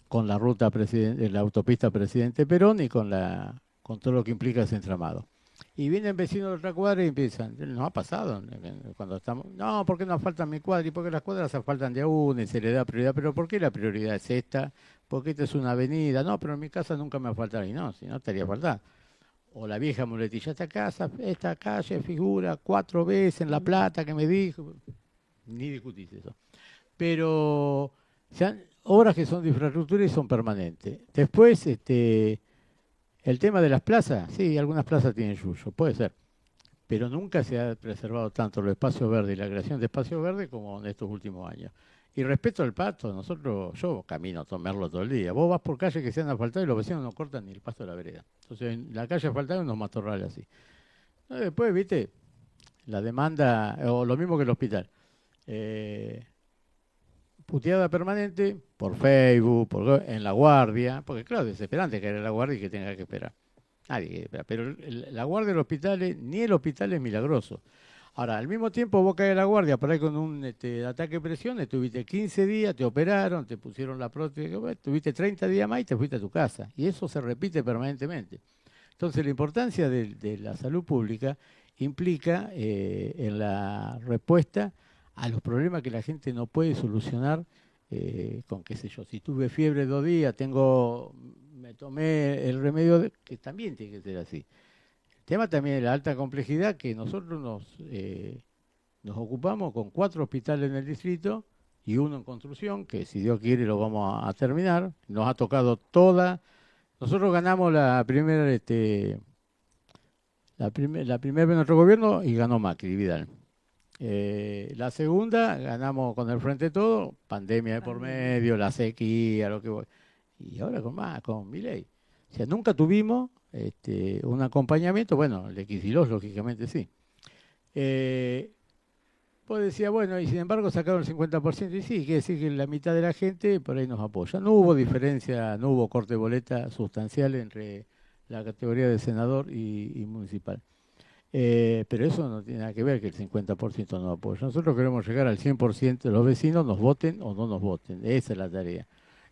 con la ruta la autopista Presidente Perón y con todo lo que implica ese entramado. Y vienen vecinos de otra cuadra y empiezan, nos ha pasado cuando estamos, no, ¿por qué no asfaltan mi cuadra? Y porque las cuadras asfaltan de a una y se le da prioridad, pero ¿por qué la prioridad es esta? Porque esta es una avenida, no, pero en mi casa nunca me asfaltaron, y no, si no estaría asfaltada. O la vieja muletilla, esta calle figura 4 veces en La Plata que me dijo, ni discutís eso. Pero obras que son de infraestructura y son permanentes. Después, el tema de las plazas, sí, algunas plazas tienen yuyo, puede ser, pero nunca se ha preservado tanto los espacios verdes y la creación de espacios verdes como en estos últimos años. Y respecto al pasto, yo camino a tomarlo todo el día. Vos vas por calles que se han asfaltado y los vecinos no cortan ni el pasto de la vereda. Entonces, en la calle asfaltada hay unos matorrales así. Después, viste, la demanda, o lo mismo que el hospital. Puteada permanente por Facebook, en La Guardia, porque claro, es desesperante caer en La Guardia y que tenga que esperar. Nadie quiere esperar, pero la guardia de los hospitales, ni el hospital es milagroso. Ahora, al mismo tiempo vos caes a la guardia por ahí con un ataque de presión, estuviste 15 días, te operaron, te pusieron la prótesis, estuviste 30 días más y te fuiste a tu casa. Y eso se repite permanentemente. Entonces, la importancia de la salud pública implica en la respuesta a los problemas que la gente no puede solucionar con, qué sé yo, si tuve fiebre 2 días, me tomé el remedio, que también tiene que ser así. El tema también de la alta complejidad, que nosotros nos ocupamos con 4 hospitales en el distrito y 1 en construcción, que si Dios quiere lo vamos a terminar. Nos ha tocado toda. Nosotros ganamos la primera de nuestro gobierno y ganó Macri, Vidal. La segunda ganamos con el Frente Todo, pandemia de por medio, la sequía, lo que voy. Y ahora con Milei. O sea, nunca tuvimos un acompañamiento, bueno, el de Kicillof, lógicamente sí. Pues decía, bueno, y sin embargo sacaron el 50%, y sí, quiere decir que la mitad de la gente por ahí nos apoya. No hubo diferencia, no hubo corte de boleta sustancial entre la categoría de senador y municipal. Pero eso no tiene nada que ver que el 50% no apoya. Nosotros queremos llegar al 100% de los vecinos, nos voten o no nos voten. Esa es la tarea.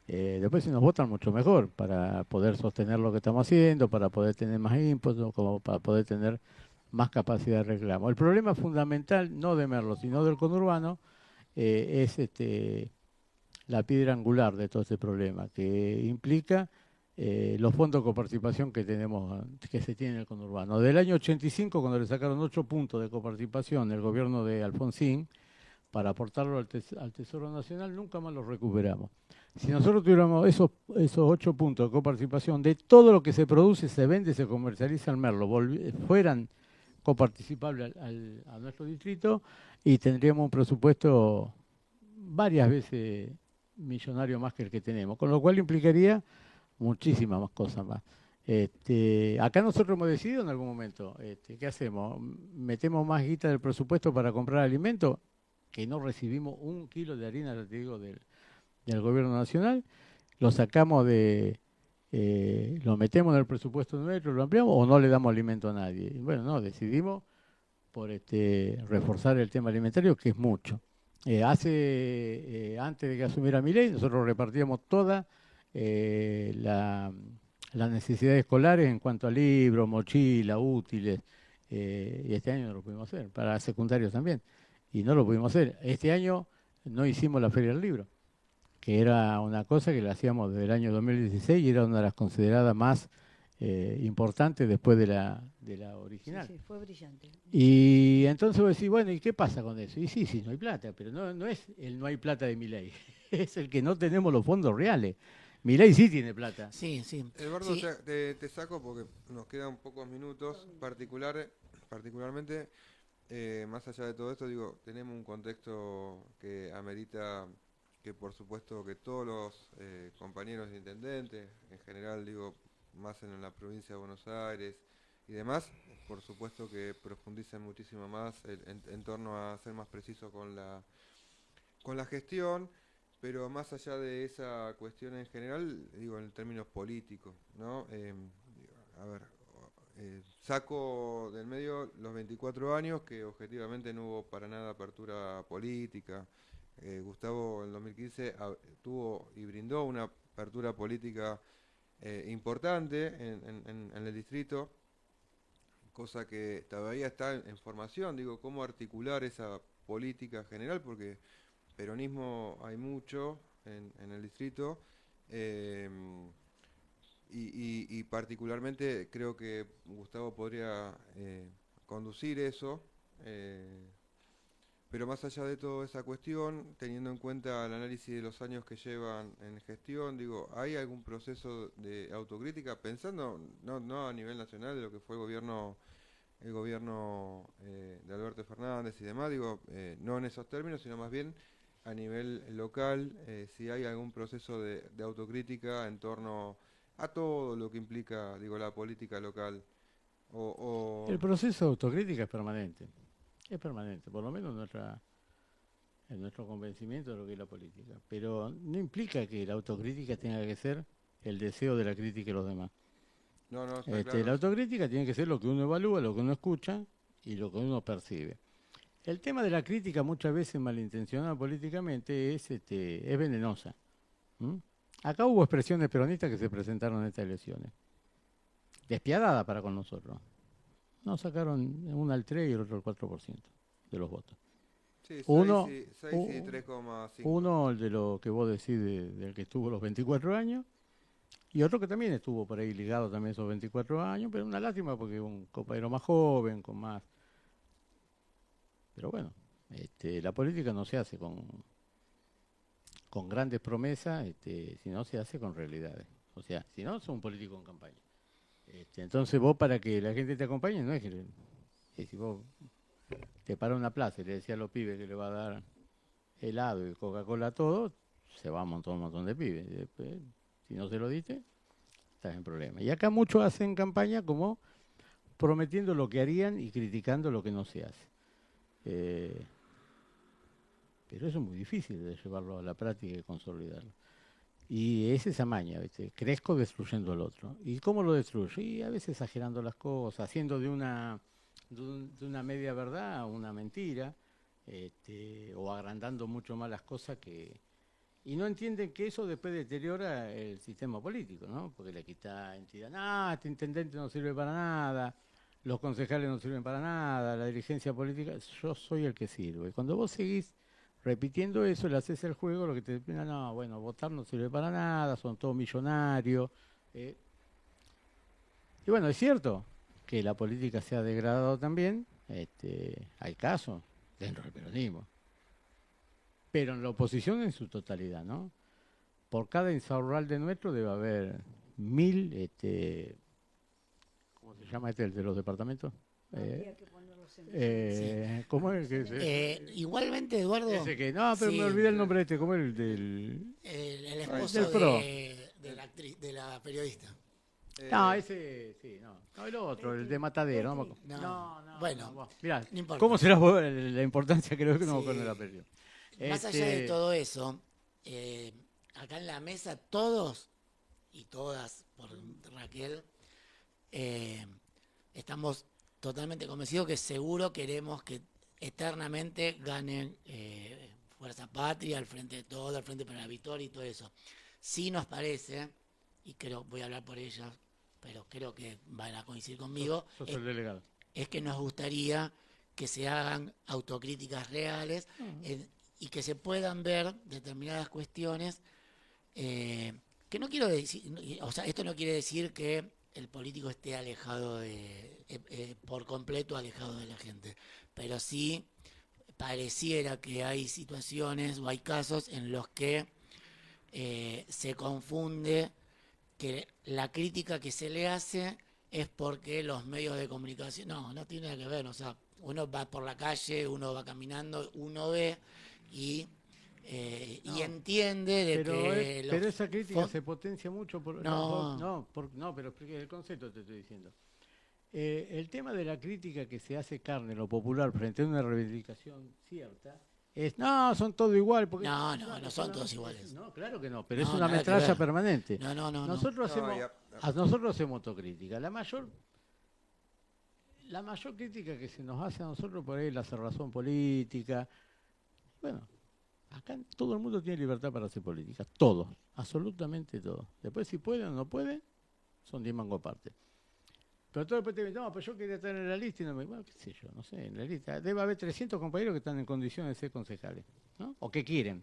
Después si nos votan mucho mejor, para poder sostener lo que estamos haciendo, para poder tener más impuestos, como para poder tener más capacidad de reclamo. El problema fundamental, no de Merlo, sino del conurbano, es la piedra angular de todo este problema, que implica los fondos de coparticipación que se tiene en el conurbano. Del año 85, cuando le sacaron 8 puntos de coparticipación el gobierno de Alfonsín, para aportarlo al Tesoro Nacional, nunca más los recuperamos. Si nosotros tuviéramos esos 8 puntos de coparticipación de todo lo que se produce, se vende, se comercializa al Merlo, fueran coparticipables a nuestro distrito, y tendríamos un presupuesto varias veces millonario más que el que tenemos, con lo cual implicaría muchísimas más cosas más. Acá nosotros hemos decidido en algún momento, ¿qué hacemos? ¿Metemos más guita del presupuesto para comprar alimentos? Que no recibimos 1 kilo de harina, te digo, del gobierno nacional, lo sacamos lo metemos en el presupuesto nuestro, lo ampliamos, o no le damos alimento a nadie. Y bueno, no, decidimos por reforzar el tema alimentario, que es mucho. Antes de que asumiera Milei, nosotros repartíamos todas las necesidades escolares en cuanto a libros, mochilas, útiles, y este año no lo pudimos hacer, para secundarios también, y no lo pudimos hacer. Este año no hicimos la Feria del Libro, que era una cosa que la hacíamos desde el año 2016 y era una de las consideradas más importantes después de la original. Sí, fue brillante. Y entonces vos decís, bueno, ¿y qué pasa con eso? Y sí, no hay plata, pero no es el no hay plata de Milei, es el que no tenemos los fondos reales. Milei sí tiene plata. Sí. Eduardo, Sí. te saco porque nos quedan pocos minutos, particularmente, más allá de todo esto, digo, tenemos un contexto que amerita que por supuesto que todos los compañeros intendentes, en general, digo, más en la provincia de Buenos Aires y demás, por supuesto que profundicen muchísimo más en torno a ser más precisos con la gestión, pero más allá de esa cuestión en general, digo, en términos políticos, ¿no? Saco del medio los 24 años que objetivamente no hubo para nada apertura política. Gustavo en 2015 tuvo y brindó una apertura política importante en el distrito, cosa que todavía está en formación, digo, cómo articular esa política general, porque peronismo hay mucho en el distrito, y particularmente creo que Gustavo podría conducir eso, pero más allá de toda esa cuestión, teniendo en cuenta el análisis de los años que llevan en gestión, digo, ¿hay algún proceso de autocrítica pensando no a nivel nacional de lo que fue el gobierno de Alberto Fernández y demás, digo, no en esos términos, sino más bien a nivel local, si hay algún proceso de autocrítica en torno a todo lo que implica, digo, la política local? El proceso de autocrítica es permanente, por lo menos en nuestro convencimiento de lo que es la política, pero no implica que la autocrítica tenga que ser el deseo de la crítica de los demás. No, está claro. La autocrítica tiene que ser lo que uno evalúa, lo que uno escucha y lo que uno percibe. El tema de la crítica, muchas veces malintencionada políticamente, es venenosa. ¿Mm? Acá hubo expresiones peronistas que se presentaron en estas elecciones. Despiadada para con nosotros. Nos sacaron una al 3 y el otro al 4% de los votos. Sí, 6 Uno- y 3,5. Uno, el de lo que vos decís, del que estuvo los 24 años, y otro que también estuvo por ahí ligado también esos 24 años, pero una lástima porque un compañero más joven, con más... Pero bueno, la política no se hace con grandes promesas, sino se hace con realidades. O sea, si no, sos un político en campaña. Entonces vos, para que la gente te acompañe, no es que si vos te para una plaza y le decís a los pibes que le va a dar helado y Coca-Cola a todos, se va a un montón de pibes. Y después, si no se lo diste, estás en problema. Y acá muchos hacen campaña como prometiendo lo que harían y criticando lo que no se hace. Pero eso es muy difícil de llevarlo a la práctica y consolidarlo. Y es esa maña, ¿viste? Crezco destruyendo al otro. ¿Y cómo lo destruyo? Y a veces exagerando las cosas, haciendo de una media verdad una mentira, o agrandando mucho más las cosas que... Y no entienden que eso después deteriora el sistema político, ¿no? Porque le quita entidad. No, este intendente no sirve para nada, los concejales no sirven para nada, la dirigencia política, yo soy el que sirve. Cuando vos seguís repitiendo eso, le haces el juego, lo que te dicen, no, bueno, votar no sirve para nada, son todos millonarios. Y bueno, es cierto que la política se ha degradado también, hay casos dentro del peronismo, pero en la oposición en su totalidad, ¿no? Por cada insaurralde nuestro debe haber 1000, ¿cómo se llama el de los departamentos? Habría que ponerlos en ¿Cómo es que se Igualmente, Eduardo, ese que, no, pero sí, me olvidé el nombre ¿cómo es el del...? el esposo Del PRO. de la actriz, de la periodista. No, ese, sí, no. No, el otro, el de Matadero. No, me acuerdo. No, bueno, Mirá, no importa. ¿cómo será la importancia creo que no me Sí. acuerdo de la apellido? Más allá de todo eso, acá en la mesa todos y todas, por Raquel, estamos totalmente convencidos que seguro queremos que eternamente ganen Fuerza Patria, al frente de todo, al frente para la victoria y todo eso. Sí nos parece, y creo, voy a hablar por ellas, pero creo que van a coincidir conmigo, Sos el delegado. es que nos gustaría que se hagan autocríticas reales y que se puedan ver determinadas cuestiones que no quiero decir, o sea, esto no quiere decir que el político esté alejado por completo alejado de la gente, pero sí pareciera que hay situaciones o hay casos en los que se confunde que la crítica que se le hace es porque los medios de comunicación, no tiene nada que ver, o sea, uno va por la calle, uno va caminando, uno ve y entiende de que... Pero esa crítica se potencia mucho por... No. Pero explique el concepto, te estoy diciendo. El tema de la crítica que se hace carne, lo popular, frente a una reivindicación cierta, son todos iguales. Porque No son todos iguales. No, claro que no, pero No, es una nada que metralla ver. permanente. No. Nosotros No, nosotros hacemos autocrítica. La mayor crítica que se nos hace a nosotros por ahí es la cerrazón política. Bueno, acá todo el mundo tiene libertad para hacer política. Todos, absolutamente todos. Después si pueden o no pueden, son 10 mangos aparte. Pero todo después te dicen, no, pero yo quería estar en la lista y no me... Bueno, qué sé yo, no sé, en la lista. Debe haber 300 compañeros que están en condiciones de ser concejales, ¿no? O que quieren.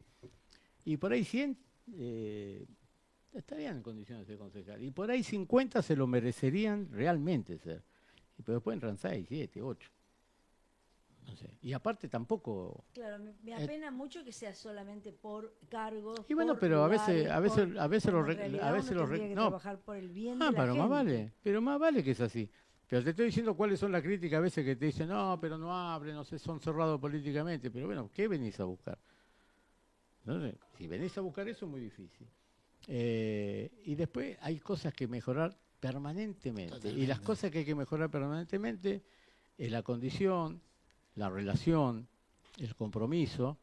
Y por ahí 100 estarían en condiciones de ser concejales. Y por ahí 50 se lo merecerían realmente ser. Y pero después entran 6, 7, 8. No sé. Y aparte tampoco... Claro, me apena mucho que sea solamente por cargos. Y bueno, por pero lugares, a veces cuando los en realidad uno tendría que trabajar por el bien de la pero gente. más vale que es así. Pero te estoy diciendo cuáles son las críticas a veces que te dicen, no, pero no hablen, no sé, son cerrados políticamente. Pero bueno, ¿qué venís a buscar? No sé, si venís a buscar eso es muy difícil. Y después hay cosas que mejorar permanentemente. Totalmente. Y las cosas que hay que mejorar permanentemente es la condición, la relación, el compromiso,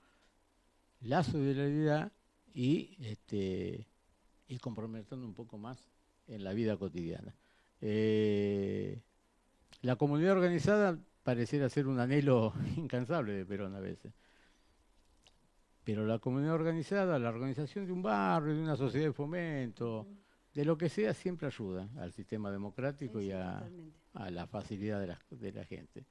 la solidaridad y ir comprometiendo un poco más en la vida cotidiana. La comunidad organizada pareciera ser un anhelo incansable de Perón a veces. Pero la comunidad organizada, la organización de un barrio, de una sociedad de fomento, de lo que sea, siempre ayuda al sistema democrático Sí, y sí, a totalmente. la facilidad de la gente.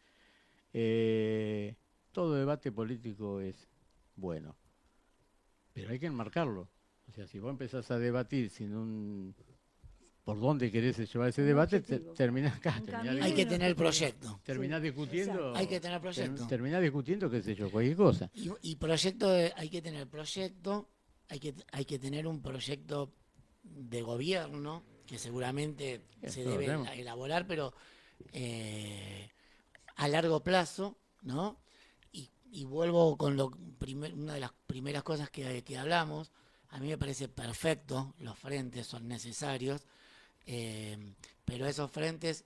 Todo debate político es bueno, pero hay que enmarcarlo. O sea, si vos empezás a debatir sin un... ¿Por dónde querés llevar ese Un debate? objetivo. Terminás acá, Un terminás camino Hay que y un tener objetivo. proyecto. terminás Sí, discutiendo... exacto. Hay que tener proyecto. Terminás discutiendo, qué sé yo, cualquier cosa. Y proyecto, hay que tener proyecto, hay que tener un proyecto de gobierno que seguramente se Eso lo debe tenemos. elaborar, pero a largo plazo, ¿no? Y vuelvo con una de las primeras cosas que hablamos. A mí me parece perfecto, los frentes son necesarios, pero esos frentes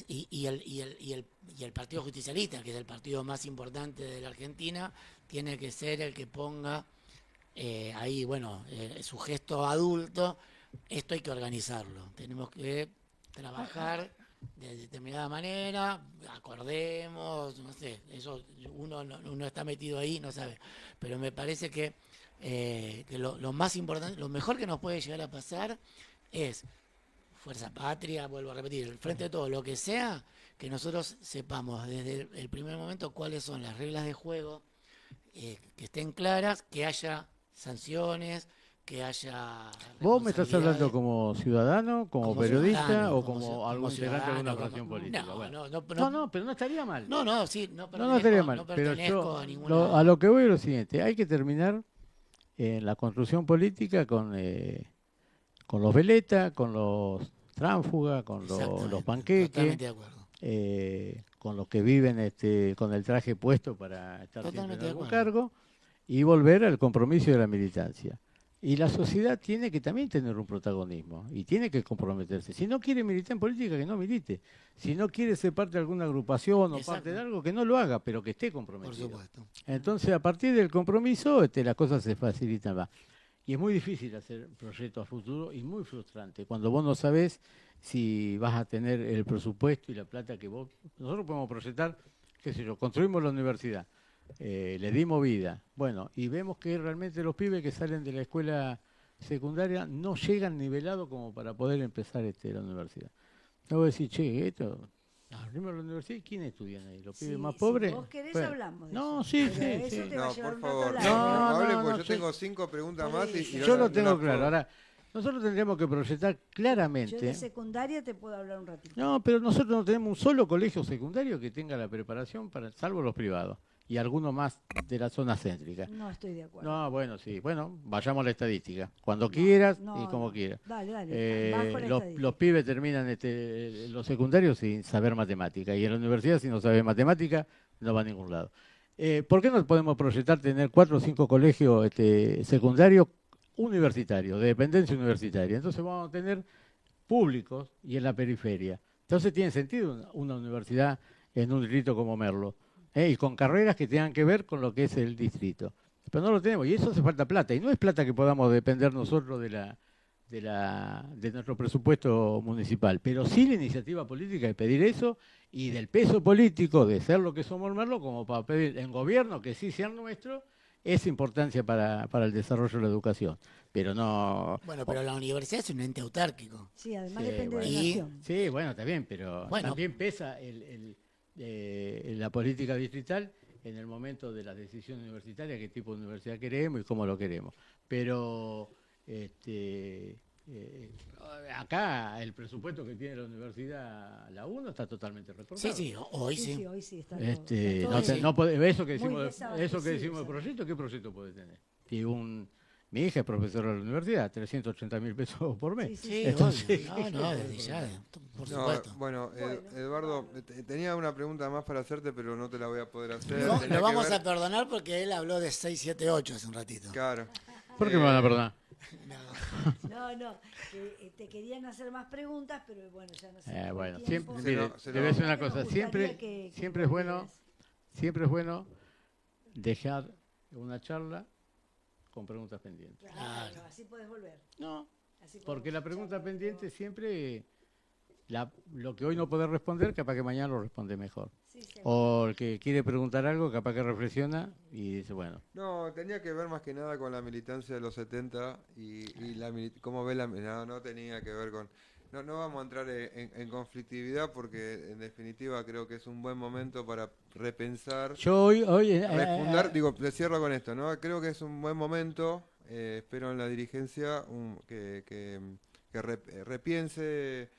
y el Partido Justicialista, que es el partido más importante de la Argentina, tiene que ser el que ponga ahí, bueno, su gesto adulto. Esto hay que organizarlo, tenemos que trabajar de determinada manera, acordemos, no sé, eso uno no está metido ahí, no sabe, pero me parece que lo más importante, lo mejor que nos puede llegar a pasar es Fuerza Patria, vuelvo a repetir, el Frente de Todo, lo que sea, que nosotros sepamos desde el primer momento cuáles son las reglas de juego, que estén claras, que haya sanciones, que haya... ¿Vos me estás hablando responsabilidades. como ciudadano, como Como periodista ciudadano, o como como ci- algún como integrante de una ciudadano, fracción como- política? no, Bueno. no, Pero no estaría mal. no, sí, no No estaría pertenezco, mal. no Pero pertenezco yo a ninguna... a lo que voy es lo siguiente, hay que terminar en la construcción política con los veletas, con los tránsfugas, con los Exactamente, panqueques, totalmente de acuerdo. con los que viven con el traje puesto para estar siempre en Totalmente de algún acuerdo. cargo, y volver al compromiso de la militancia. Y la sociedad tiene que también tener un protagonismo y tiene que comprometerse. Si no quiere militar en política, que no milite. Si no quiere ser parte de alguna agrupación o Exacto. parte de algo, que no lo haga, pero que esté Por comprometido. supuesto. Entonces, a partir del compromiso, las cosas se facilitan más. Y es muy difícil hacer proyectos a futuro y muy frustrante. Cuando vos no sabés si vas a tener el presupuesto y la plata que vos... Nosotros podemos proyectar, qué sé yo, construimos la universidad, le dimos vida. Bueno, y vemos que realmente los pibes que salen de la escuela secundaria no llegan nivelados como para poder empezar la universidad. Yo voy a decir, che, abrimos la universidad, ¿y quién estudian ahí? ¿Los pibes Sí, más si pobres? vos querés Bueno, hablamos de no, eso. sí, Pero sí, eso sí. te va a No, llevar por un rato favor, largo. No, hablen no, porque no, yo sí. tengo 5 preguntas Por más eso. y Yo no lo la tengo puedo- claro. Ahora, nosotros tendríamos que proyectar Yo claramente... de secundaria te puedo hablar un ratito. No, pero nosotros no tenemos un solo colegio secundario que tenga la preparación para, salvo los privados, y algunos más de la zona céntrica. No estoy de acuerdo. No, bueno, sí. Bueno, vayamos a la estadística. Cuando quieras no, y como no. quieras. Dale, bajo la Los estadística. pibes terminan los secundarios sin saber matemática. Y en la universidad, si no sabes matemática, no va a ningún lado. ¿Por qué no podemos proyectar tener 4 o 5 colegios secundarios universitarios, de dependencia universitaria? Entonces vamos a tener públicos y en la periferia. Entonces tiene sentido una universidad en un distrito como Merlo, y con carreras que tengan que ver con lo que es el distrito. Pero no lo tenemos, y eso hace falta plata, y no es plata que podamos depender nosotros de nuestro presupuesto municipal, pero sí la iniciativa política de pedir eso, y del peso político de ser lo que somos Merlo, como para pedir en gobierno que sí sean nuestros, esa importancia para el desarrollo de la educación. Pero no... Bueno, pero la universidad es un ente autárquico. Sí, además Sí, depende de bueno. la Y- nación. Sí, bueno, está bien, pero Bueno. también pesa la política distrital en el momento de la decisión universitaria, qué tipo de universidad queremos y cómo lo queremos. Pero acá el presupuesto que tiene la universidad, la UNO, está totalmente recortado. Sí, sí, hoy Sí, sí. sí, hoy sí está todo, Este, está no, todo te- bien. no puede- eso que Muy decimos, desabastecido, del ¿sabes? proyecto, ¿qué proyecto puede tener? Mi hija es profesora de la universidad, 380.000 pesos por mes. Sí, sí, Sí, sí. Entonces, obvio. No, desde ya, por No, supuesto. bueno, Eduardo, tenía una pregunta más para hacerte, pero no te la voy a poder hacer. No, Tenía lo que vamos ver- a perdonar porque él habló de 6, 7, 8 hace un ratito. Claro. ¿Por qué me van a perdonar? No, que te querían hacer más preguntas, pero bueno, ya no sé. por el Bueno, tiempo. siempre, Se mire, lo- se te lo- voy a decir una Nos cosa, gustaría siempre, que siempre es bueno, volvieras. siempre es bueno dejar una charla con preguntas pendientes. Claro, así podés volver. No, Así podemos porque la pregunta charlar, pendiente pero- siempre lo que hoy no puede responder, capaz que mañana lo responde mejor. Sí, sí. O el que quiere preguntar algo, capaz que reflexiona y dice, bueno, No, tenía que ver más que nada con la militancia de los 70 y cómo ve no tenía que ver con... No vamos a entrar en conflictividad porque en definitiva creo que es un buen momento para repensar, yo hoy refundar, digo, le cierro con esto, ¿no? Creo que es un buen momento, espero en la dirigencia que repiense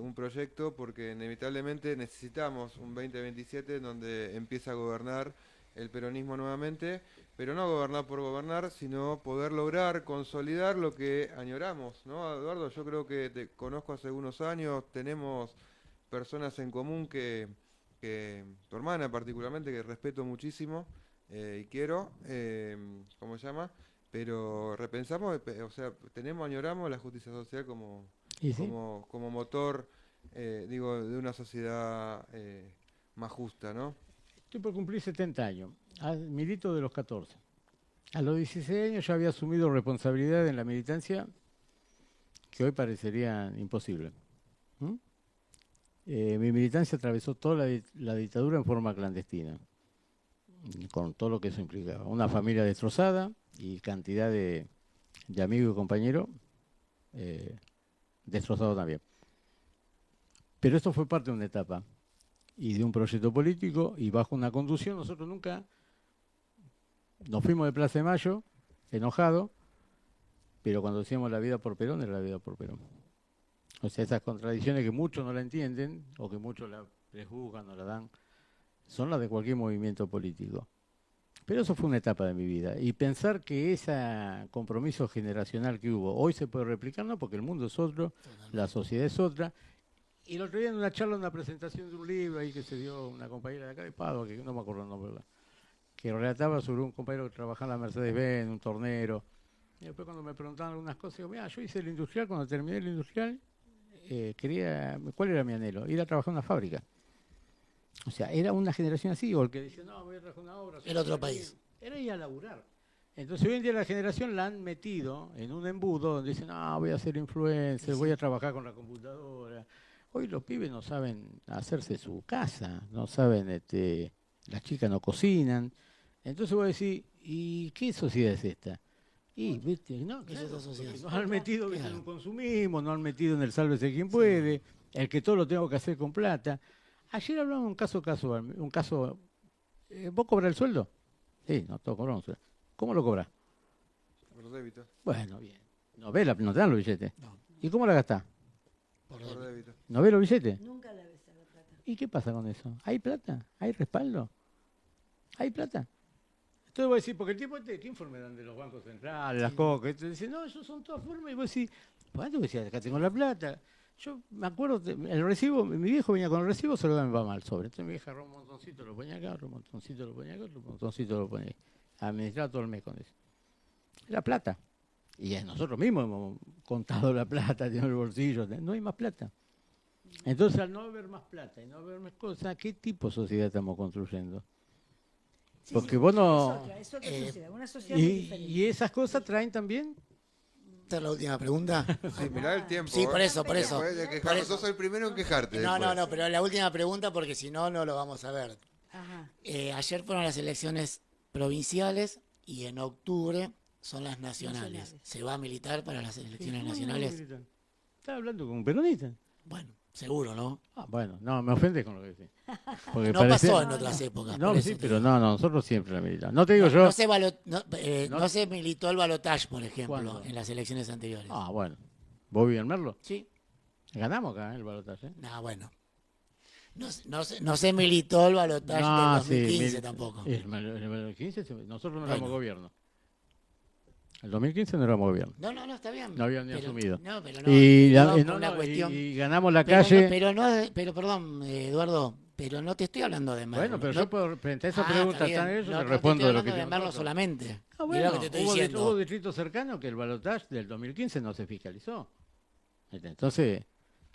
un proyecto porque inevitablemente necesitamos un 2027 donde empiece a gobernar el peronismo nuevamente, pero no gobernar por gobernar, sino poder lograr, consolidar lo que añoramos, ¿no? Eduardo, yo creo que te conozco hace unos años, tenemos personas en común que tu hermana particularmente, que respeto muchísimo y quiero, ¿cómo se llama? Pero repensamos, o sea, añoramos la justicia social como ¿y sí? como motor, digo, de una sociedad más justa, ¿no? Estoy por cumplir 70 años, milito de los 14. A los 16 años ya había asumido responsabilidad en la militancia que hoy parecerían imposibles. Mi militancia atravesó toda la dictadura en forma clandestina, con todo lo que eso implicaba. Una familia destrozada y cantidad de amigos y compañeros destrozados también. Pero esto fue parte de una etapa y de un proyecto político y bajo una conducción. Nosotros nunca nos fuimos de Plaza de Mayo enojados, pero cuando decíamos la vida por Perón, era la vida por Perón. O sea, esas contradicciones que muchos no la entienden o que muchos la prejuzgan o la dan, son las de cualquier movimiento político. Pero eso fue una etapa de mi vida. Y pensar que ese compromiso generacional que hubo hoy se puede replicar, no, porque el mundo es otro, la sociedad es otra. Y el otro día en una charla, una presentación de un libro ahí que se dio una compañera de acá de Padua, que no me acuerdo el nombre, ¿verdad?, que relataba sobre un compañero que trabajaba en la Mercedes-Benz, un tornero. Y después cuando me preguntaban algunas cosas, digo, mira, yo hice el industrial, cuando terminé el industrial, ¿cuál era mi anhelo? Ir a trabajar en una fábrica. O sea, era una generación así, o el que decía, no, voy a trabajar una obra. Era otro país. Era ir a laburar. Entonces hoy en día la generación la han metido en un embudo donde dicen, no, voy a ser influencer, voy a trabajar con la computadora. Hoy los pibes no saben hacerse su casa, no saben, las chicas no cocinan. Entonces voy a decir, ¿y qué sociedad es esta? Y, ¿viste? No, ¿Qué es esta sociedad? nos han metido, ¿viste?, en Claro. un consumismo, nos han metido en el sálvese quien puede, el que todo lo tengo que hacer con plata. Ayer hablamos de un caso, ¿vos cobras el sueldo? Sí, no, todos cobramos sueldo. ¿Cómo lo cobras? Por débito. Bueno, bien. No te dan los billetes. No. ¿Y cómo la gastás? Por Por débito. débito. ¿No ves los billetes? Nunca la ves a la plata. ¿Y qué pasa con eso? ¿Hay plata? ¿Hay respaldo? ¿Hay plata? Entonces voy a decir, porque el tipo ¿qué informe dan de los bancos centrales, las cosas? Entonces dice, no, esos son todas formas. Y vos decís, pues antes decía, acá tengo la plata. Yo me acuerdo, el recibo, mi viejo venía con el recibo, se lo daba mi papá al sobre. Entonces mi vieja agarró un montoncito, lo ponía acá, otro montoncito lo ponía acá, otro montoncito lo ponía ahí. Administraba todo el mes con eso. Era plata. Y nosotros mismos hemos contado la plata, tenemos el bolsillo, no hay más plata. Entonces, al no haber más plata y no haber más cosas, ¿qué tipo de sociedad estamos construyendo? Sí, Porque sí, vos no... es otra sociedad, una sociedad muy diferente. Y esas cosas traen también... Esta es la última pregunta. Sí, mirá el tiempo. Sí, por eso, por eso. Después de Por quejarte, eso. sos el primero en quejarte. No, después. no, pero la última pregunta porque si no, no lo vamos a ver. Ajá. Ayer fueron las elecciones provinciales y en octubre son las nacionales. Nacionales. ¿Se va a militar para las elecciones nacionales? Estaba hablando con un peronista. Bueno, seguro, ¿no? Ah, bueno, no, me ofendes con lo que decís. Porque No parecía- pasó en otras épocas. No, por eso sí, te pero digo. no, nosotros siempre la militamos. No te digo yo... No No- se militó el balotaje, por ejemplo, ¿Cuándo? en las elecciones anteriores. Ah, bueno. ¿Vos vivís en Merlo? Sí. Ganamos acá, el balotaje. No, bueno. No se militó el balotaje del 2015 mil- tampoco. El 2015, nosotros no Bueno. éramos gobierno. El 2015 no éramos gobierno. No, está bien. No habían ni Pero- asumido. No, pero no. Y, no, la- por no, una no, cuestión. y ganamos la Pero calle. pero perdón, Eduardo, pero no te estoy hablando de Merlo. Bueno, pero no, yo puedo frente a esa Ah, pregunta está tan bien. eso, No, te no respondo te de lo estoy que hablando de Merlo nosotros. solamente. Ah, Mirá bueno, lo que te estoy hubo, diciendo. hubo distritos cercanos que el balotaje del 2015 no se fiscalizó. Entonces,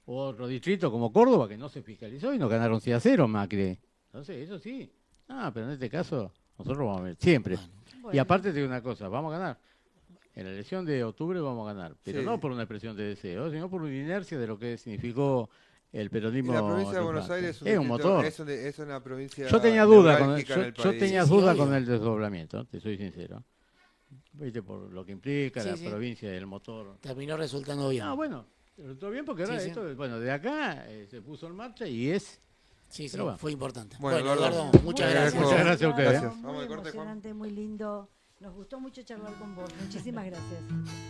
hubo otro distrito como Córdoba que no se fiscalizó y nos ganaron 6-0 Macri. Entonces, eso sí. Ah, pero en este caso, nosotros vamos a ver, siempre. Bueno, Y aparte te digo una cosa, vamos a ganar. En la elección de octubre vamos a ganar, pero Sí. no por una expresión de deseo, sino por una inercia de lo que significó el peronismo. Y la provincia de Buenos triunfante. Aires es un motor. es una provincia Yo tenía duda neurálgica en el yo país. tenía Sí, duda obvio. con el desdoblamiento, te soy sincero. Viste, por lo que implica Sí, la sí. provincia y el motor. Terminó resultando bien. Ah, bueno, resultó bien porque ahora Sí, sí. esto, bueno, de acá se puso en marcha y es. Sí, sí, Pero bueno. fue importante. Bueno, Bueno, Eduardo, Eduardo, muchas Muy gracias. bien. Muchas gracias a ustedes. Gracias. Muy Vamos al corte, Juan. emocionante, muy lindo. Nos gustó mucho charlar con vos. Muchísimas gracias.